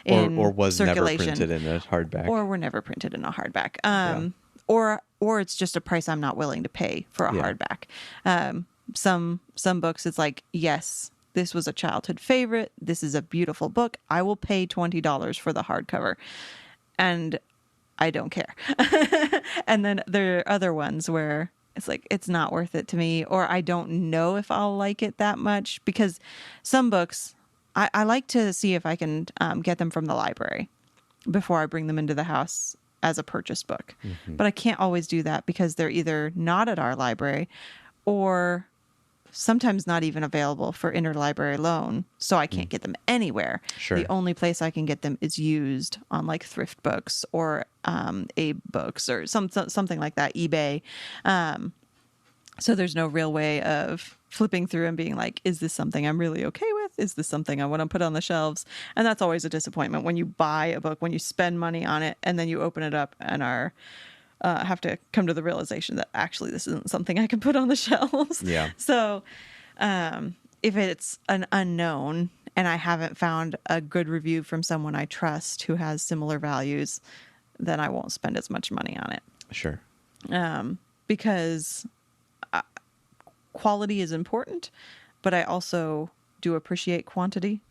in or was circulation. never printed in a hardback. Or were never printed in a hardback. Or it's just a price I'm not willing to pay for a hardback. Some books it's like, yes, this was a childhood favorite. This is a beautiful book. I will pay $20 for the hardcover. And I don't care. And then there are other ones where it's like, it's not worth it to me, or I don't know if I'll like it that much, because some books I like to see if I can get them from the library before I bring them into the house as a purchase book. Mm-hmm. But I can't always do that because they're either not at our library or sometimes not even available for interlibrary loan, so I can't get them anywhere. Sure. The only place I can get them is used on like Thrift Books or Abe Books or something like that, eBay. So there's no real way of flipping through and being like, is this something I'm really okay with? Is this something I want to put on the shelves? And that's always a disappointment when you buy a book, when you spend money on it, and then you open it up and have to come to the realization that actually this isn't something I can put on the shelves. Yeah. So if it's an unknown and I haven't found a good review from someone I trust who has similar values, then I won't spend as much money on it. Sure. Because quality is important, but I also do appreciate quantity.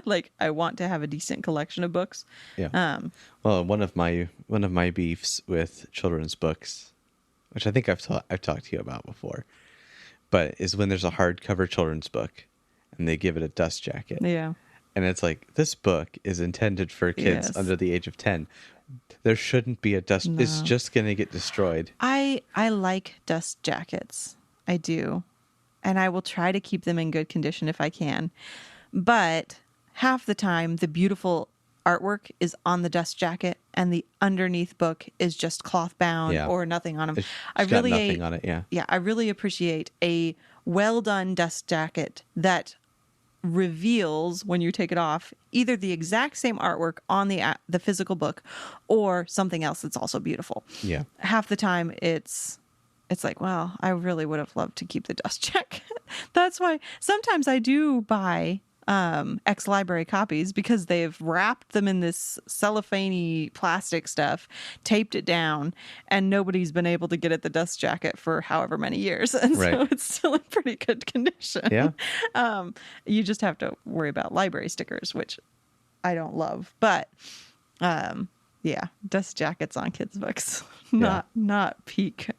Like I want to have a decent collection of books. Yeah. Well, one of my beefs with children's books, which I think I've talked to you about before, but is when there's a hardcover children's book and they give it a dust jacket. Yeah. And it's like, this book is intended for kids under the age of 10. There shouldn't be a dust. No. It's just going to get destroyed. I like dust jackets. I do. And I will try to keep them in good condition if I can. But half the time, the beautiful artwork is on the dust jacket and the underneath book is just cloth bound or nothing on them. It's got nothing on it, yeah. Yeah, I really appreciate a well done dust jacket that reveals, when you take it off, either the exact same artwork on the physical book or something else that's also beautiful. Yeah. Half the time it's like, well, I really would have loved to keep the dust jacket. That's why sometimes I do buy ex-library copies because they've wrapped them in this cellophane-y plastic stuff, taped it down, and nobody's been able to get at the dust jacket for however many years. And so it's still in pretty good condition. Yeah. You just have to worry about library stickers, which I don't love. But yeah, dust jackets on kids' books. Not peak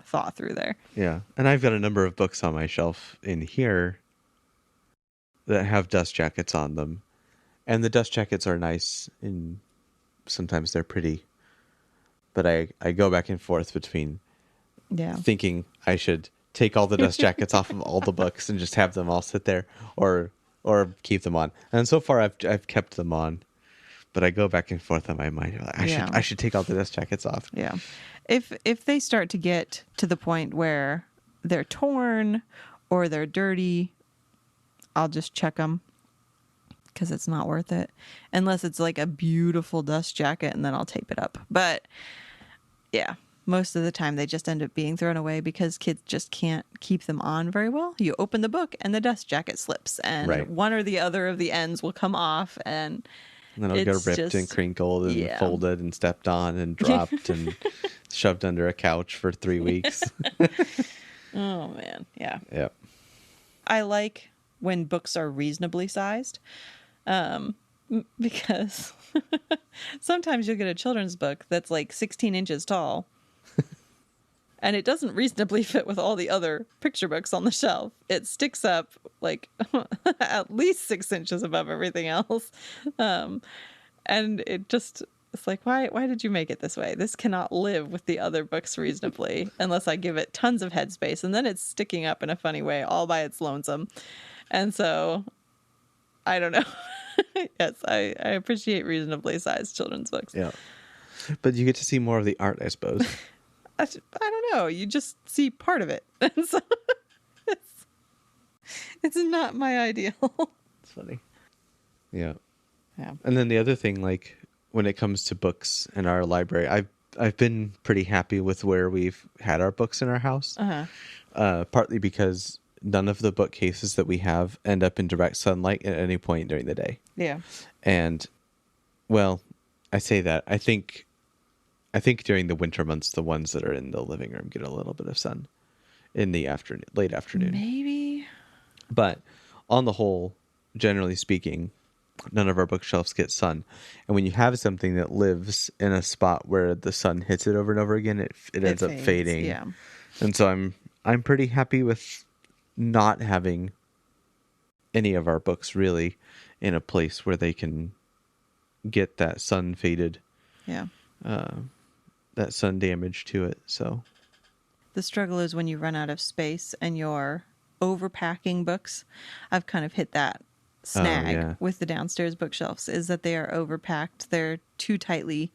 thought through there. Yeah. And I've got a number of books on my shelf in here that have dust jackets on them. And the dust jackets are nice and sometimes they're pretty. But I go back and forth between thinking I should take all the dust jackets off of all the books and just have them all sit there or keep them on. And so far I've kept them on. But I go back and forth in my mind. I should take all the dust jackets off. Yeah. If they start to get to the point where they're torn or they're dirty, I'll just check them because it's not worth it. Unless it's like a beautiful dust jacket, and then I'll tape it up. But yeah, most of the time they just end up being thrown away because kids just can't keep them on very well. You open the book and the dust jacket slips, and one or the other of the ends will come off, and then it'll get ripped and crinkled and folded and stepped on and dropped and shoved under a couch for 3 weeks. Oh, man. Yeah. Yep. I like when books are reasonably sized because sometimes you'll get a children's book that's like 16 inches tall and it doesn't reasonably fit with all the other picture books on the shelf. It sticks up like at least 6 inches above everything else. And it's like, why did you make it this way? This cannot live with the other books reasonably unless I give it tons of headspace, and then it's sticking up in a funny way all by its lonesome. And so I don't know. Yes, I appreciate reasonably sized children's books. Yeah. But you get to see more of the art, I suppose. I don't know. You just see part of it. And so it's not my ideal. It's funny. Yeah. Yeah. And then the other thing, like when it comes to books in our library, I've been pretty happy with where we've had our books in our house. Partly because none of the bookcases that we have end up in direct sunlight at any point during the day. Yeah. And well, I say that. I think during the winter months, the ones that are in the living room get a little bit of sun in the late afternoon. Maybe. But on the whole, generally speaking, none of our bookshelves get sun. And when you have something that lives in a spot where the sun hits it over and over again, it ends up fades, fading. Yeah. And so I'm pretty happy with not having any of our books really in a place where they can get that sun faded. Yeah. That sun damage to it. So the struggle is when you run out of space and you're overpacking books. I've kind of hit that snag with the downstairs bookshelves, is that they are overpacked. They're too tightly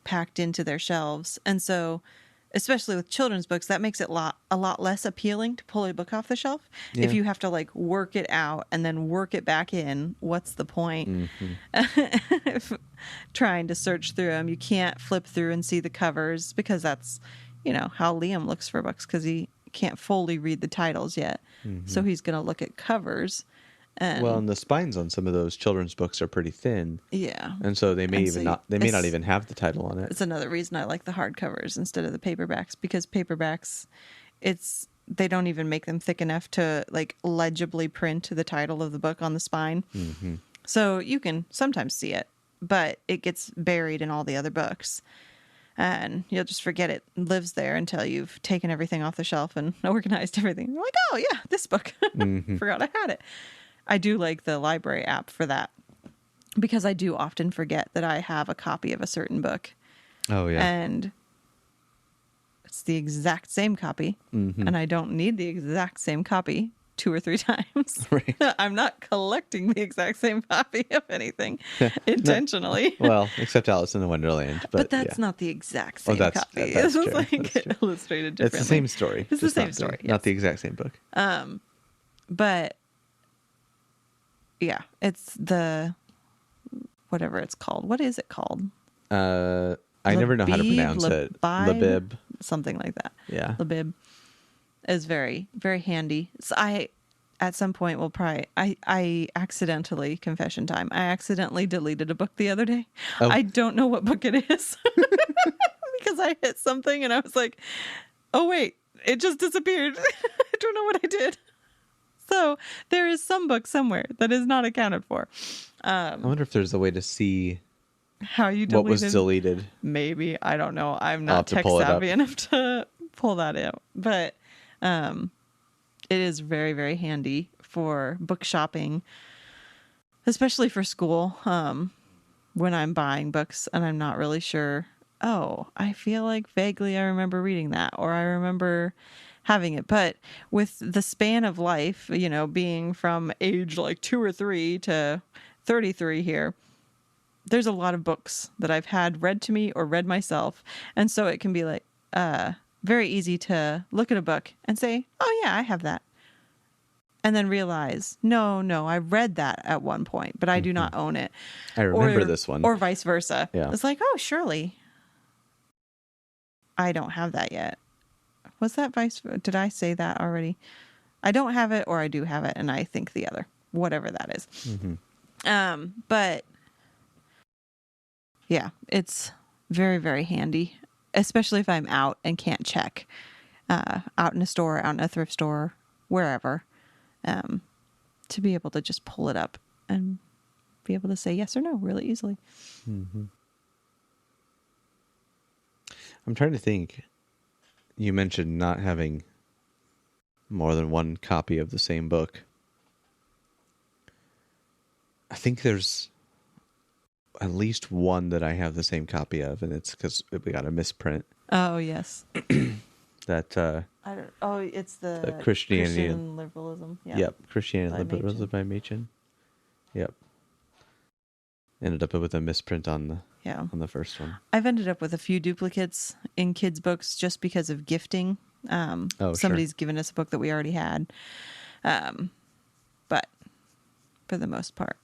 packed into their shelves. And so, especially with children's books, that makes it a lot less appealing to pull a book off the shelf. Yeah. If you have to like work it out and then work it back in, what's the point? Trying to search through them. You can't flip through and see the covers, because that's, how Liam looks for books, because he can't fully read the titles yet. So he's going to look at covers. And the spines on some of those children's books are pretty thin. Yeah. And so they may not even have the title on it. It's another reason I like the hardcovers instead of the paperbacks, because paperbacks, they don't even make them thick enough to like legibly print the title of the book on the spine. So you can sometimes see it, but it gets buried in all the other books. And you'll just forget it lives there until you've taken everything off the shelf and organized everything. You're like, oh yeah, this book. Forgot I had it. I do like the library app for that, because I do often forget that I have a copy of a certain book. Oh yeah. And it's the exact same copy, and I don't need the exact same copy 2 or 3 times. Right. I'm not collecting the exact same copy of anything intentionally. Well, except Alice in the Wonderland. But that's not the exact same that's copy. that's It's true. like That's true. illustrated differently. It's the same story. It's the just same story. Not the exact same book. But yeah, it's the whatever it's called. What is it called? I never know how to pronounce it. Labib. Something like that. Yeah. Labib is very, very handy. So I, at some point, will probably, I accidentally, confession time, I accidentally deleted a book the other day. Oh. I don't know what book it is because I hit something and I was like, oh wait, it just disappeared. I don't know what I did. So there is some book somewhere that is not accounted for. I wonder if there's a way to see how you deleted. what was deleted. Maybe. I don't know. I'm not tech savvy enough to pull that out. But it is very, very handy for book shopping, especially for school. When I'm buying books and I'm not really sure, I feel like vaguely I remember reading that, or I remember having it. But with the span of life, being from age like 2 or 3 to 33 here, there's a lot of books that I've had read to me or read myself. And so it can be like very easy to look at a book and say, oh yeah, I have that. And then realize, no, I read that at one point, but I do not own it. I remember this one. Or vice versa. Yeah. It's like, oh, surely I don't have that yet. Was that did I say that already? I don't have it, or I do have it, and I think the other, whatever that is. But yeah, it's very, very handy, especially if I'm out and can't check, out in a store, out in a thrift store, wherever, to be able to just pull it up and be able to say yes or no really easily. I'm trying to think. You mentioned not having more than one copy of the same book. I think there's at least one that I have the same copy of, and it's because we got a misprint. Oh, yes. That it's the Christianity Christian liberalism. Yeah. Yep, Christianity By and Liberalism Machen. by Machen. Yep. Ended up with a misprint Yeah. on the first one. I've ended up with a few duplicates in kids' books just because of gifting. Oh, sure. Somebody's given us a book that we already had. But for the most part,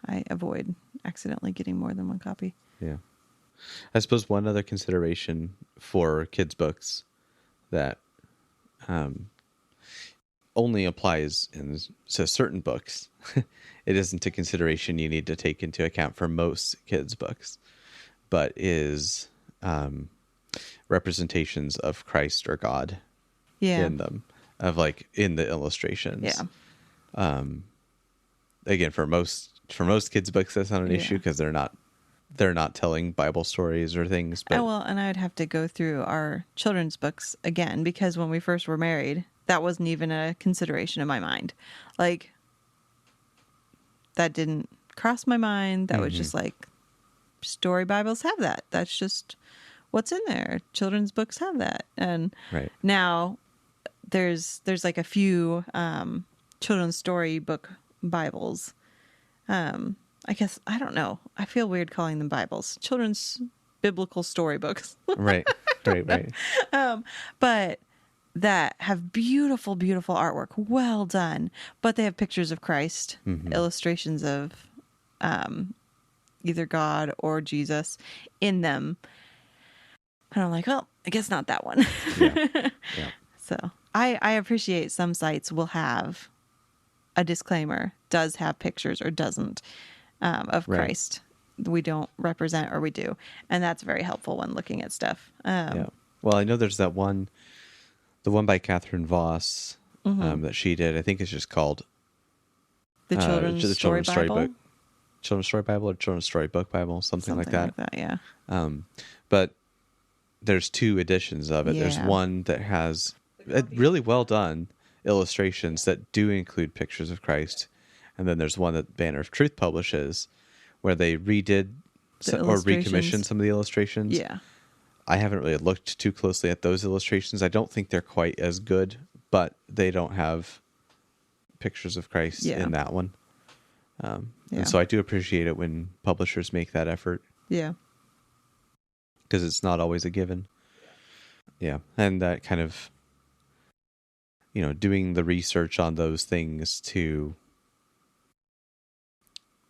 I avoid accidentally getting more than one copy. Yeah. I suppose one other consideration for kids' books that only applies to certain books. It isn't a consideration you need to take into account for most kids' books, but is representations of Christ or God in them, of like in the illustrations. Yeah. Again, for most kids' books, that's not an issue because they're not telling Bible stories or things. But and I would have to go through our children's books again because when we first were married, that wasn't even a consideration in my mind. Like, that didn't cross my mind. That was just like, story Bibles have that. That's just what's in there. Children's books have that. And now there's like a few children's story book Bibles. I guess, I don't know. I feel weird calling them Bibles. Children's biblical storybooks. Right. But that have beautiful, beautiful artwork. Well done. But they have pictures of Christ, illustrations of either God or Jesus in them. And I'm like, well, I guess not that one. Yeah. So I appreciate some sites will have a disclaimer, does have pictures or doesn't, of Christ. We don't represent or we do. And that's very helpful when looking at stuff. Yeah. Well, I know there's that one, the one by Catherine Voss that she did. I think it's just called the Children's Story Bible. Children's Story Bible or Children's Storybook Bible, something like that. Yeah. But there's two editions of it. Yeah. There's one that has really well done illustrations that do include pictures of Christ. And then there's one that Banner of Truth publishes where they redid or recommissioned some of the illustrations. Yeah. I haven't really looked too closely at those illustrations. I don't think they're quite as good, but they don't have pictures of Christ in that one. And so I do appreciate it when publishers make that effort. Yeah. Because it's not always a given. Yeah. And that kind of, doing the research on those things to,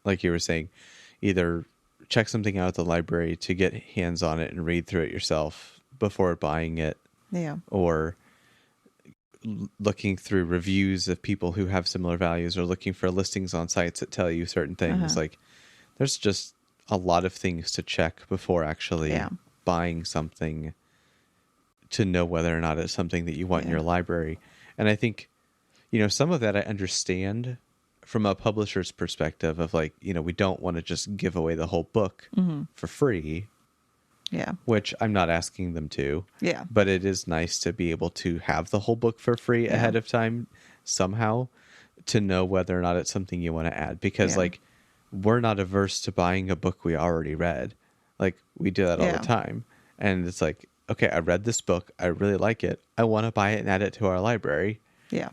like you were saying, either check something out at the library to get hands on it and read through it yourself before buying it. Yeah. Or looking through reviews of people who have similar values or looking for listings on sites that tell you certain things. Like, there's just a lot of things to check before actually buying something to know whether or not it's something that you want in your library. And I think, some of that I understand from a publisher's perspective of like, we don't want to just give away the whole book for free. Yeah. Which I'm not asking them to. Yeah. But it is nice to be able to have the whole book for free ahead of time somehow to know whether or not it's something you want to add. Because like, we're not averse to buying a book we already read. Like, we do that all the time. And it's like, okay, I read this book. I really like it. I want to buy it and add it to our library. Yeah.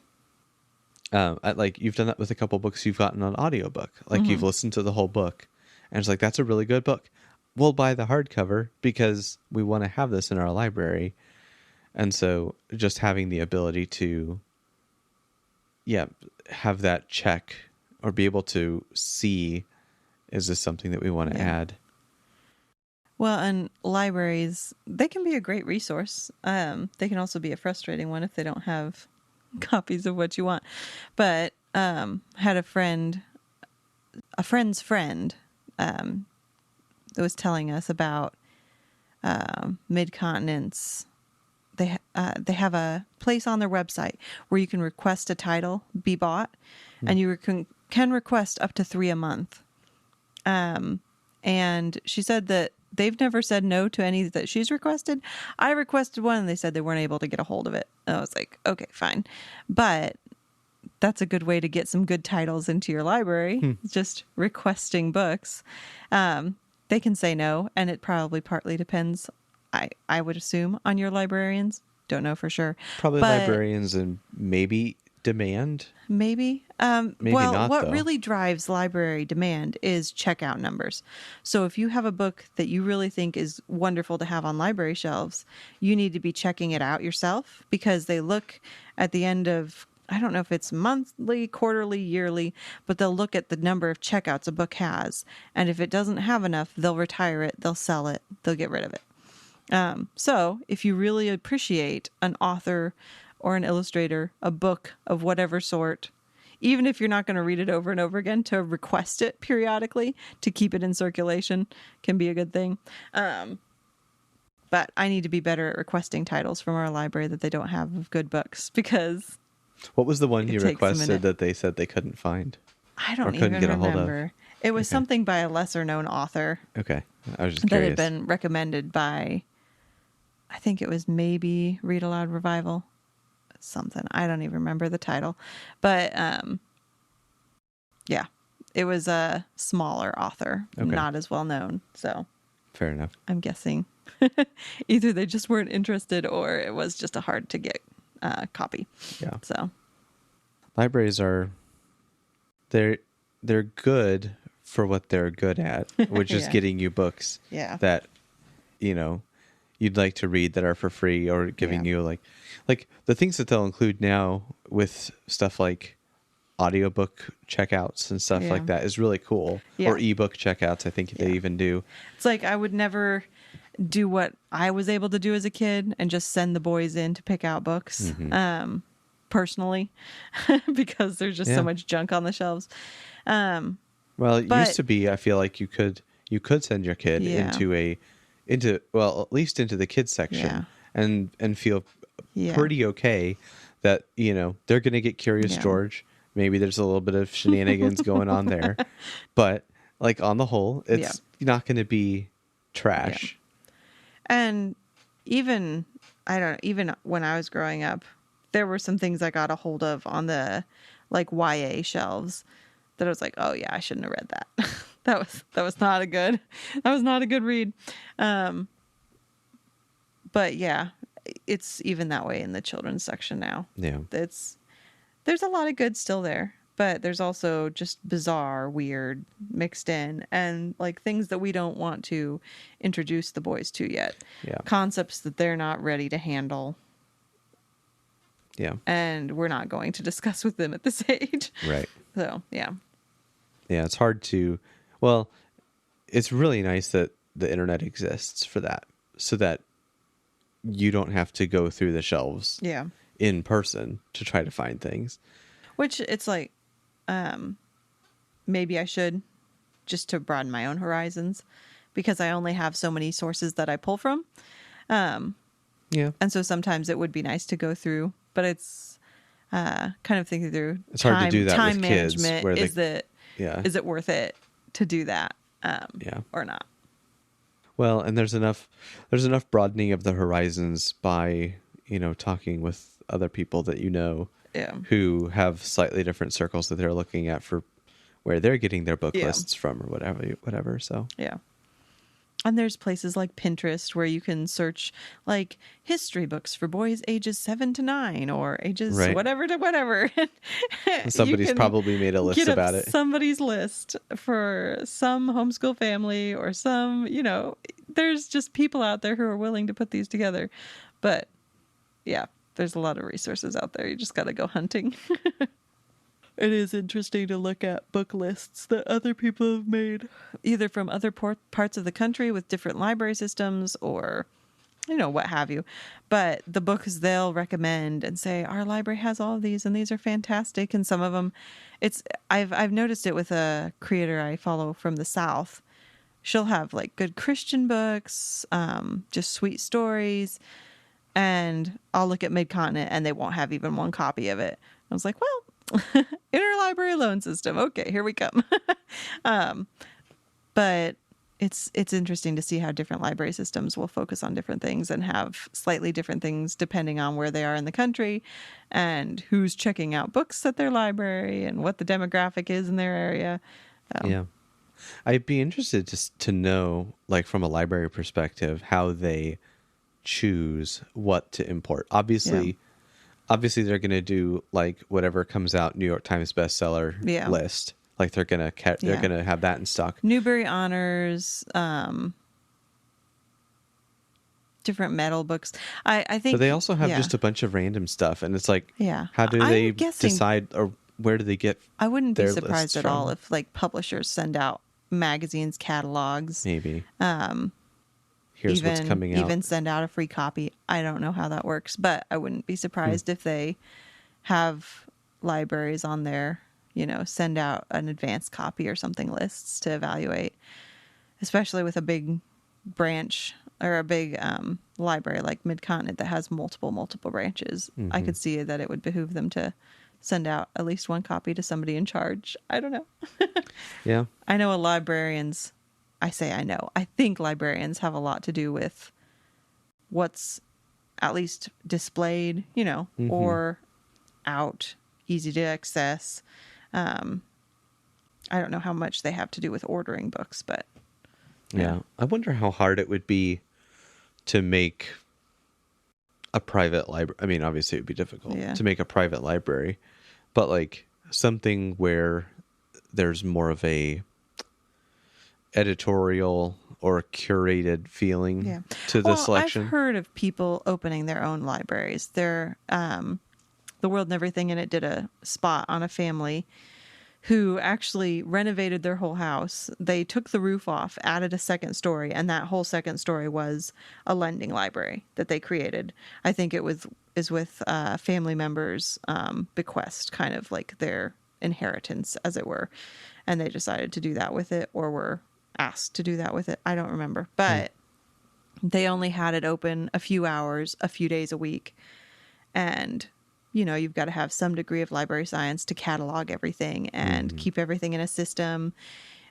Like, you've done that with a couple books you've gotten on audiobook. Like, you've listened to the whole book. And it's like, that's a really good book. We'll buy the hardcover because we want to have this in our library. And so just having the ability to, have that check or be able to see, is this something that we want to add? Well, and libraries, they can be a great resource. They can also be a frustrating one if they don't have copies of what you want. But had a friend's friend that was telling us about Mid-Continent's. They have a place on their website where you can request a title be bought, and you can request up to 3 a month. And she said that they've never said no to any that she's requested. I requested one and they said they weren't able to get a hold of it. And I was like, okay, fine. But that's a good way to get some good titles into your library. Just requesting books. They can say no, and it probably partly depends, I would assume, on your librarians. Don't know for sure. Probably librarians and maybe demand? Maybe. Maybe Well, not, what though. really drives library demand is checkout numbers. So if you have a book that you really think is wonderful to have on library shelves, you need to be checking it out yourself because they look at the end of, I don't know if it's monthly, quarterly, yearly, but they'll look at the number of checkouts a book has. And if it doesn't have enough, they'll retire it, they'll sell it, they'll get rid of it. So if you really appreciate an author or an illustrator, a book of whatever sort, even if you're not going to read it over and over again, to request it periodically to keep it in circulation can be a good thing. But I need to be better at requesting titles from our library that they don't have of good books because What was the one it you takes a requested minute. that they said they couldn't find? I Or don't couldn't even get a hold of? remember. It was Okay. something by a lesser known author Okay. I was just that curious. had been recommended by, I think it was maybe Read Aloud Revival, something. I don't even remember the title, but yeah, it was a smaller author, Okay. not as well known. So Fair enough. I'm guessing either they just weren't interested or it was just a hard to get copy. Yeah. So Libraries are they're good for what they're good at, which is Yeah. getting you books yeah, that you'd like to read that are for free, or giving Yeah. you like the things that they'll include now with stuff like audiobook checkouts and stuff Yeah. like that is really cool. Yeah. Or ebook checkouts, I think they Yeah. even do. it's like I would never do what I was able to do as a kid and just send the boys in to pick out books. Personally, because there's just Yeah. so much junk on the shelves. Well, it But- used to be, I feel like you could send your kid Yeah. into well, at least into the kids section Yeah. and feel Yeah. pretty okay that, they're going to get Curious Yeah. George. Maybe there's a little bit of shenanigans going on there, but like on the whole, it's not going to be trash. And even when I was growing up, there were some things I got a hold of on the like YA shelves that I was like, oh yeah, I shouldn't have read that. that was not a good read. But yeah, it's even that way in the children's section now. Yeah. There's a lot of good still there, but there's also just bizarre, weird mixed in and like things that we don't want to introduce the boys to yet. Yeah. Concepts that they're not ready to handle Yeah. and we're not going to discuss with them at this age. Right. So, yeah. Yeah. It's hard to, well, it's really nice that the internet exists for that, so that you don't have to go through the shelves Yeah. in person to try to find things. Which it's like, maybe I should, just to broaden my own horizons, because I only have so many sources that I pull from. Yeah. And so sometimes it would be nice to go through, but it's kind of thinking through It's hard to do that time with kids, management. where Is it worth it to do that Yeah. or not? Well, and there's enough broadening of the horizons by, talking with other people that Yeah. who have slightly different circles that they're looking at for where they're getting their book Yeah. lists from or whatever. So, Yeah. And there's places like Pinterest where you can search like history books for boys ages 7 to 9 or ages Right. whatever to whatever. somebody's You can probably made a list get up about it. Somebody's list for some homeschool family or some, there's just people out there who are willing to put these together. But yeah, there's a lot of resources out there. You just got to go hunting. It is interesting to look at book lists that other people have made, either from other parts of the country with different library systems or, what have you. But the books they'll recommend and say, our library has all of these and these are fantastic. And some of them, I've noticed it with a creator I follow from the South. She'll have like good Christian books, just sweet stories. And I'll look at Mid-Continent and they won't have even one copy of it. I was like, well, interlibrary loan system. Okay, here we come. But it's interesting to see how different library systems will focus on different things and have slightly different things depending on where they are in the country and who's checking out books at their library and what the demographic is in their area. Yeah. I'd be interested to know, like from a library perspective, how they choose what to import. Obviously, obviously they're going to do like whatever comes out New York Times bestseller Yeah. list. Like they're going to they're Yeah. going to have that in stock. Newbery Honors, different metal books. I think, But they also have yeah. just a bunch of random stuff, and it's like, Yeah. how do I'm they guessing- decide, or where do they get? I wouldn't be their surprised lists at all from? if like publishers send out magazines, catalogs, Maybe. Here's what's coming out. even send out a free copy. I don't know how that works, but I wouldn't be surprised if they have libraries on there, send out an advanced copy or something lists to evaluate, especially with a big branch or a big library like Mid-Continent that has multiple branches. I could see that it would behoove them to send out at least one copy to somebody in charge. I don't know. Yeah. I know librarians, I think librarians have a lot to do with what's at least displayed, or out, easy to access. I don't know how much they have to do with ordering books, but Yeah. I wonder how hard it would be to make a private library. I mean, obviously it would be difficult to make a private library, but like something where there's more of a editorial or curated feeling to the selection. I've heard of people opening their own libraries. The World and Everything in It did a spot on a family who actually renovated their whole house. They took the roof off, added a second story, and that whole second story was a lending library that they created. I think it is with family members' bequest, kind of like their inheritance, as it were. And they decided to do that with it, or were asked to do that with it. I don't remember. But they only had it open a few hours, a few days a week. And you've got to have some degree of library science to catalog everything and keep everything in a system.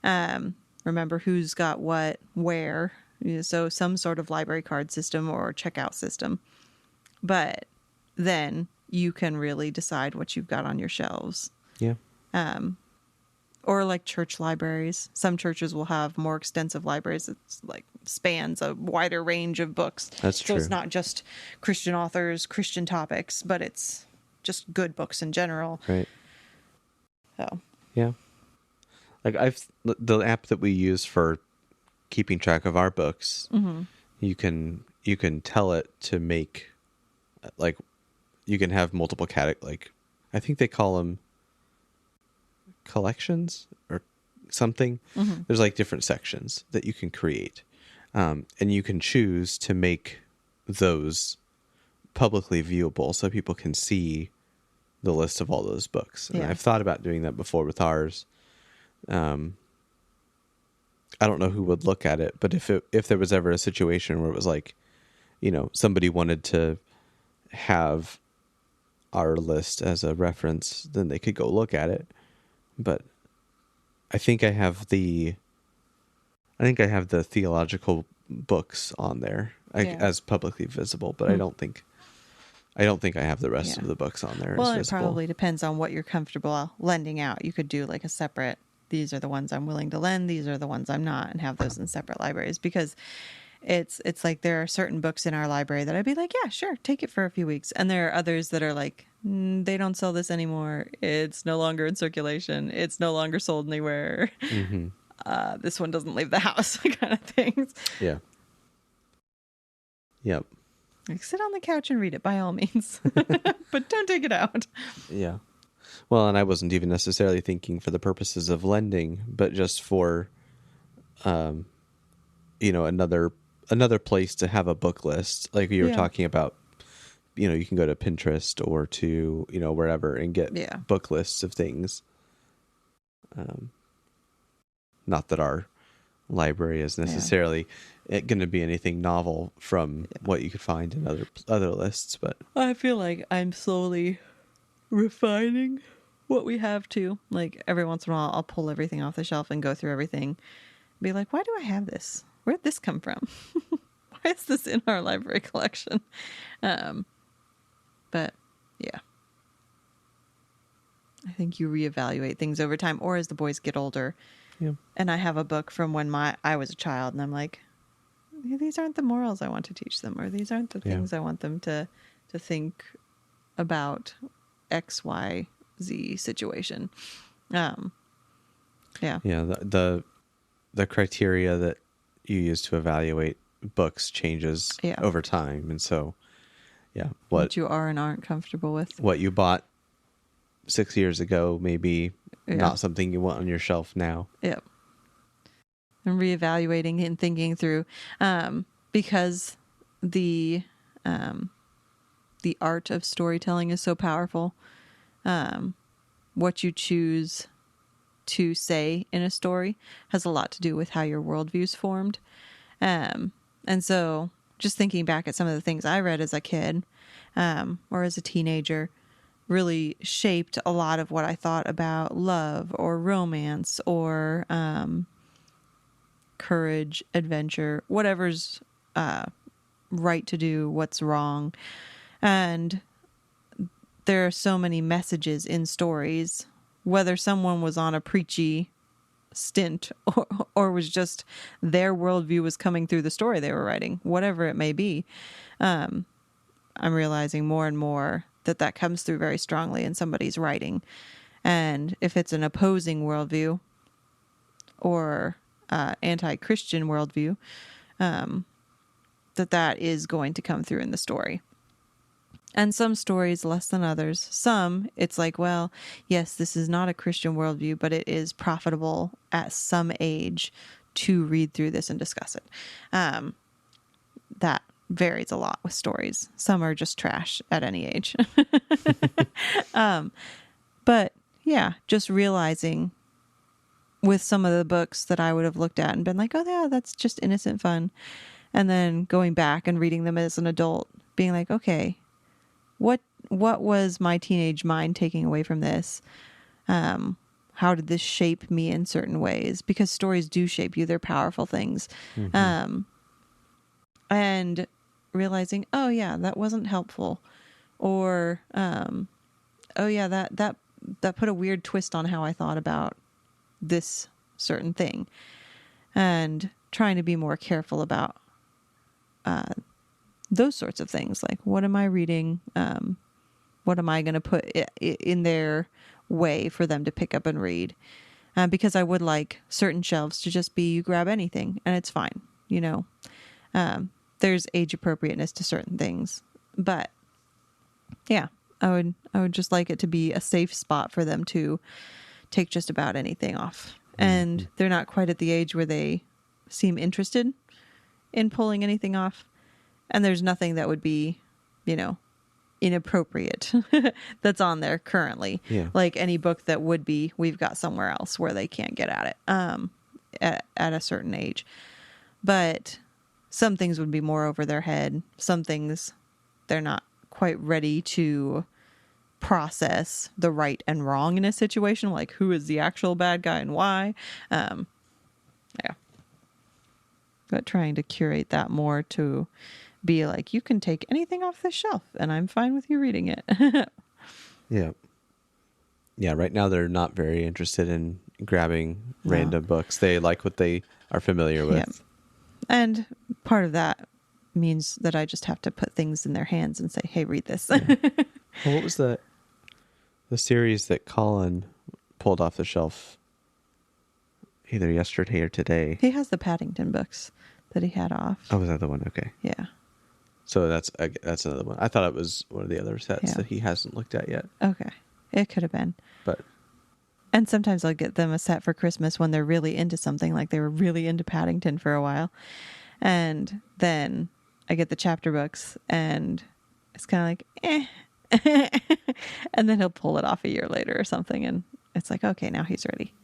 Remember who's got what, where. So some sort of library card system or checkout system. But then you can really decide what you've got on your shelves. Yeah. Or like church libraries. Some churches will have more extensive libraries that like spans a wider range of books. That's true. So it's not just Christian authors, Christian topics, but it's just good books in general. Right. So yeah. Like the app that we use for keeping track of our books, you can tell it to make, like, you can have multiple like I think they call them collections or something. There's like different sections that you can create, and you can choose to make those publicly viewable so people can see the list of all those books. And I've thought about doing that before with ours. I don't know who would look at it, but if there was ever a situation where it was like, somebody wanted to have our list as a reference, then they could go look at it. But I think I have the theological books on there as publicly visible, but I don't think I have the rest of the books on there. Well, as it visible. probably depends on what you're comfortable lending out. You could do like a separate, these are the ones I'm willing to lend, these are the ones I'm not, and have those in separate libraries, because it's like there are certain books in our library that I'd be like, yeah, sure, take it for a few weeks. And there are others that are like, they don't sell this anymore. It's no longer in circulation. It's no longer sold anywhere. This one doesn't leave the house, kind of things. Yeah. Yep. Like, sit on the couch and read it by all means, but don't take it out. Yeah. Well, and I wasn't even necessarily thinking for the purposes of lending, but just for, another place to have a book list. Like you were talking about, you can go to Pinterest or to, wherever and get book lists of things. Not that our library is necessarily going to be anything novel from what you could find in other lists, but I feel like I'm slowly refining what we have too. Like every once in a while, I'll pull everything off the shelf and go through everything. Be like, why do I have this? Where'd this come from? Why is this in our library collection? But yeah, I think you reevaluate things over time, or as the boys get older. Yeah. And I have a book from when I was a child, and I'm like, these aren't the morals I want to teach them, or these aren't the things I want them to think about XYZ situation. Yeah. Yeah, the criteria that you use to evaluate books changes Yeah. over time, and so yeah, What you are and aren't comfortable with. what you bought 6 years ago may be Yeah. not something you want on your shelf now. Yep. And reevaluating and thinking through, because the art of storytelling is so powerful. What you choose to say in a story has a lot to do with how your worldview's formed. And so just thinking back at some of the things I read as a kid, or as a teenager, really shaped a lot of what I thought about love or romance or courage, adventure, whatever's right to do, what's wrong. And there are so many messages in stories, whether someone was on a preachy stint or was just their worldview was coming through the story they were writing, whatever it may be. I'm realizing more and more that comes through very strongly in somebody's writing. And if it's an opposing worldview or anti-Christian worldview, that is going to come through in the story. And some stories less than others. Some, it's like, well, yes, this is not a Christian worldview, but it is profitable at some age to read through this and discuss it. That varies a lot with stories. Some are just trash at any age. But yeah, just realizing with some of the books that I would have looked at and been like, oh yeah, that's just innocent fun. And then going back and reading them as an adult, being like, okay, what was my teenage mind taking away from this? How did this shape me in certain ways? Because stories do shape you. They're powerful things. Mm-hmm. And realizing, oh yeah, that wasn't helpful. Or, oh yeah, that put a weird twist on how I thought about this certain thing. And trying to be more careful about those sorts of things. Like, what am I reading? What am I going to put in their way for them to pick up and read? Because I would like certain shelves to just be, you grab anything and it's fine. You know, there's age appropriateness to certain things, but yeah, I would just like it to be a safe spot for them to take just about anything off. And they're not quite at the age where they seem interested in pulling anything off. And there's nothing that would be, you know, inappropriate that's on there currently. Yeah. Like any book that would be, we've got somewhere else where they can't get at it at a certain age. But some things would be more over their head. Some things they're not quite ready to process the right and wrong in a situation. Like, who is the actual bad guy and why? Yeah. But trying to curate that more to be like, you can take anything off the shelf and I'm fine with you reading it. Yeah. Yeah, right now they're not very interested in grabbing random books. They like what they are familiar with. Yeah. And part of that means that I just have to put things in their hands and say, hey, read this. Yeah. Well, what was the series that Colin pulled off the shelf either yesterday or today? He has the Paddington books that he had off. Oh, was that the one? Okay. Yeah. So that's another one. I thought it was one of the other sets that he hasn't looked at yet. Okay. It could have been. And sometimes I'll get them a set for Christmas when they're really into something, like they were really into Paddington for a while. And then I get the chapter books and it's kind of like, eh. And then he'll pull it off a year later or something. And it's like, okay, now he's ready.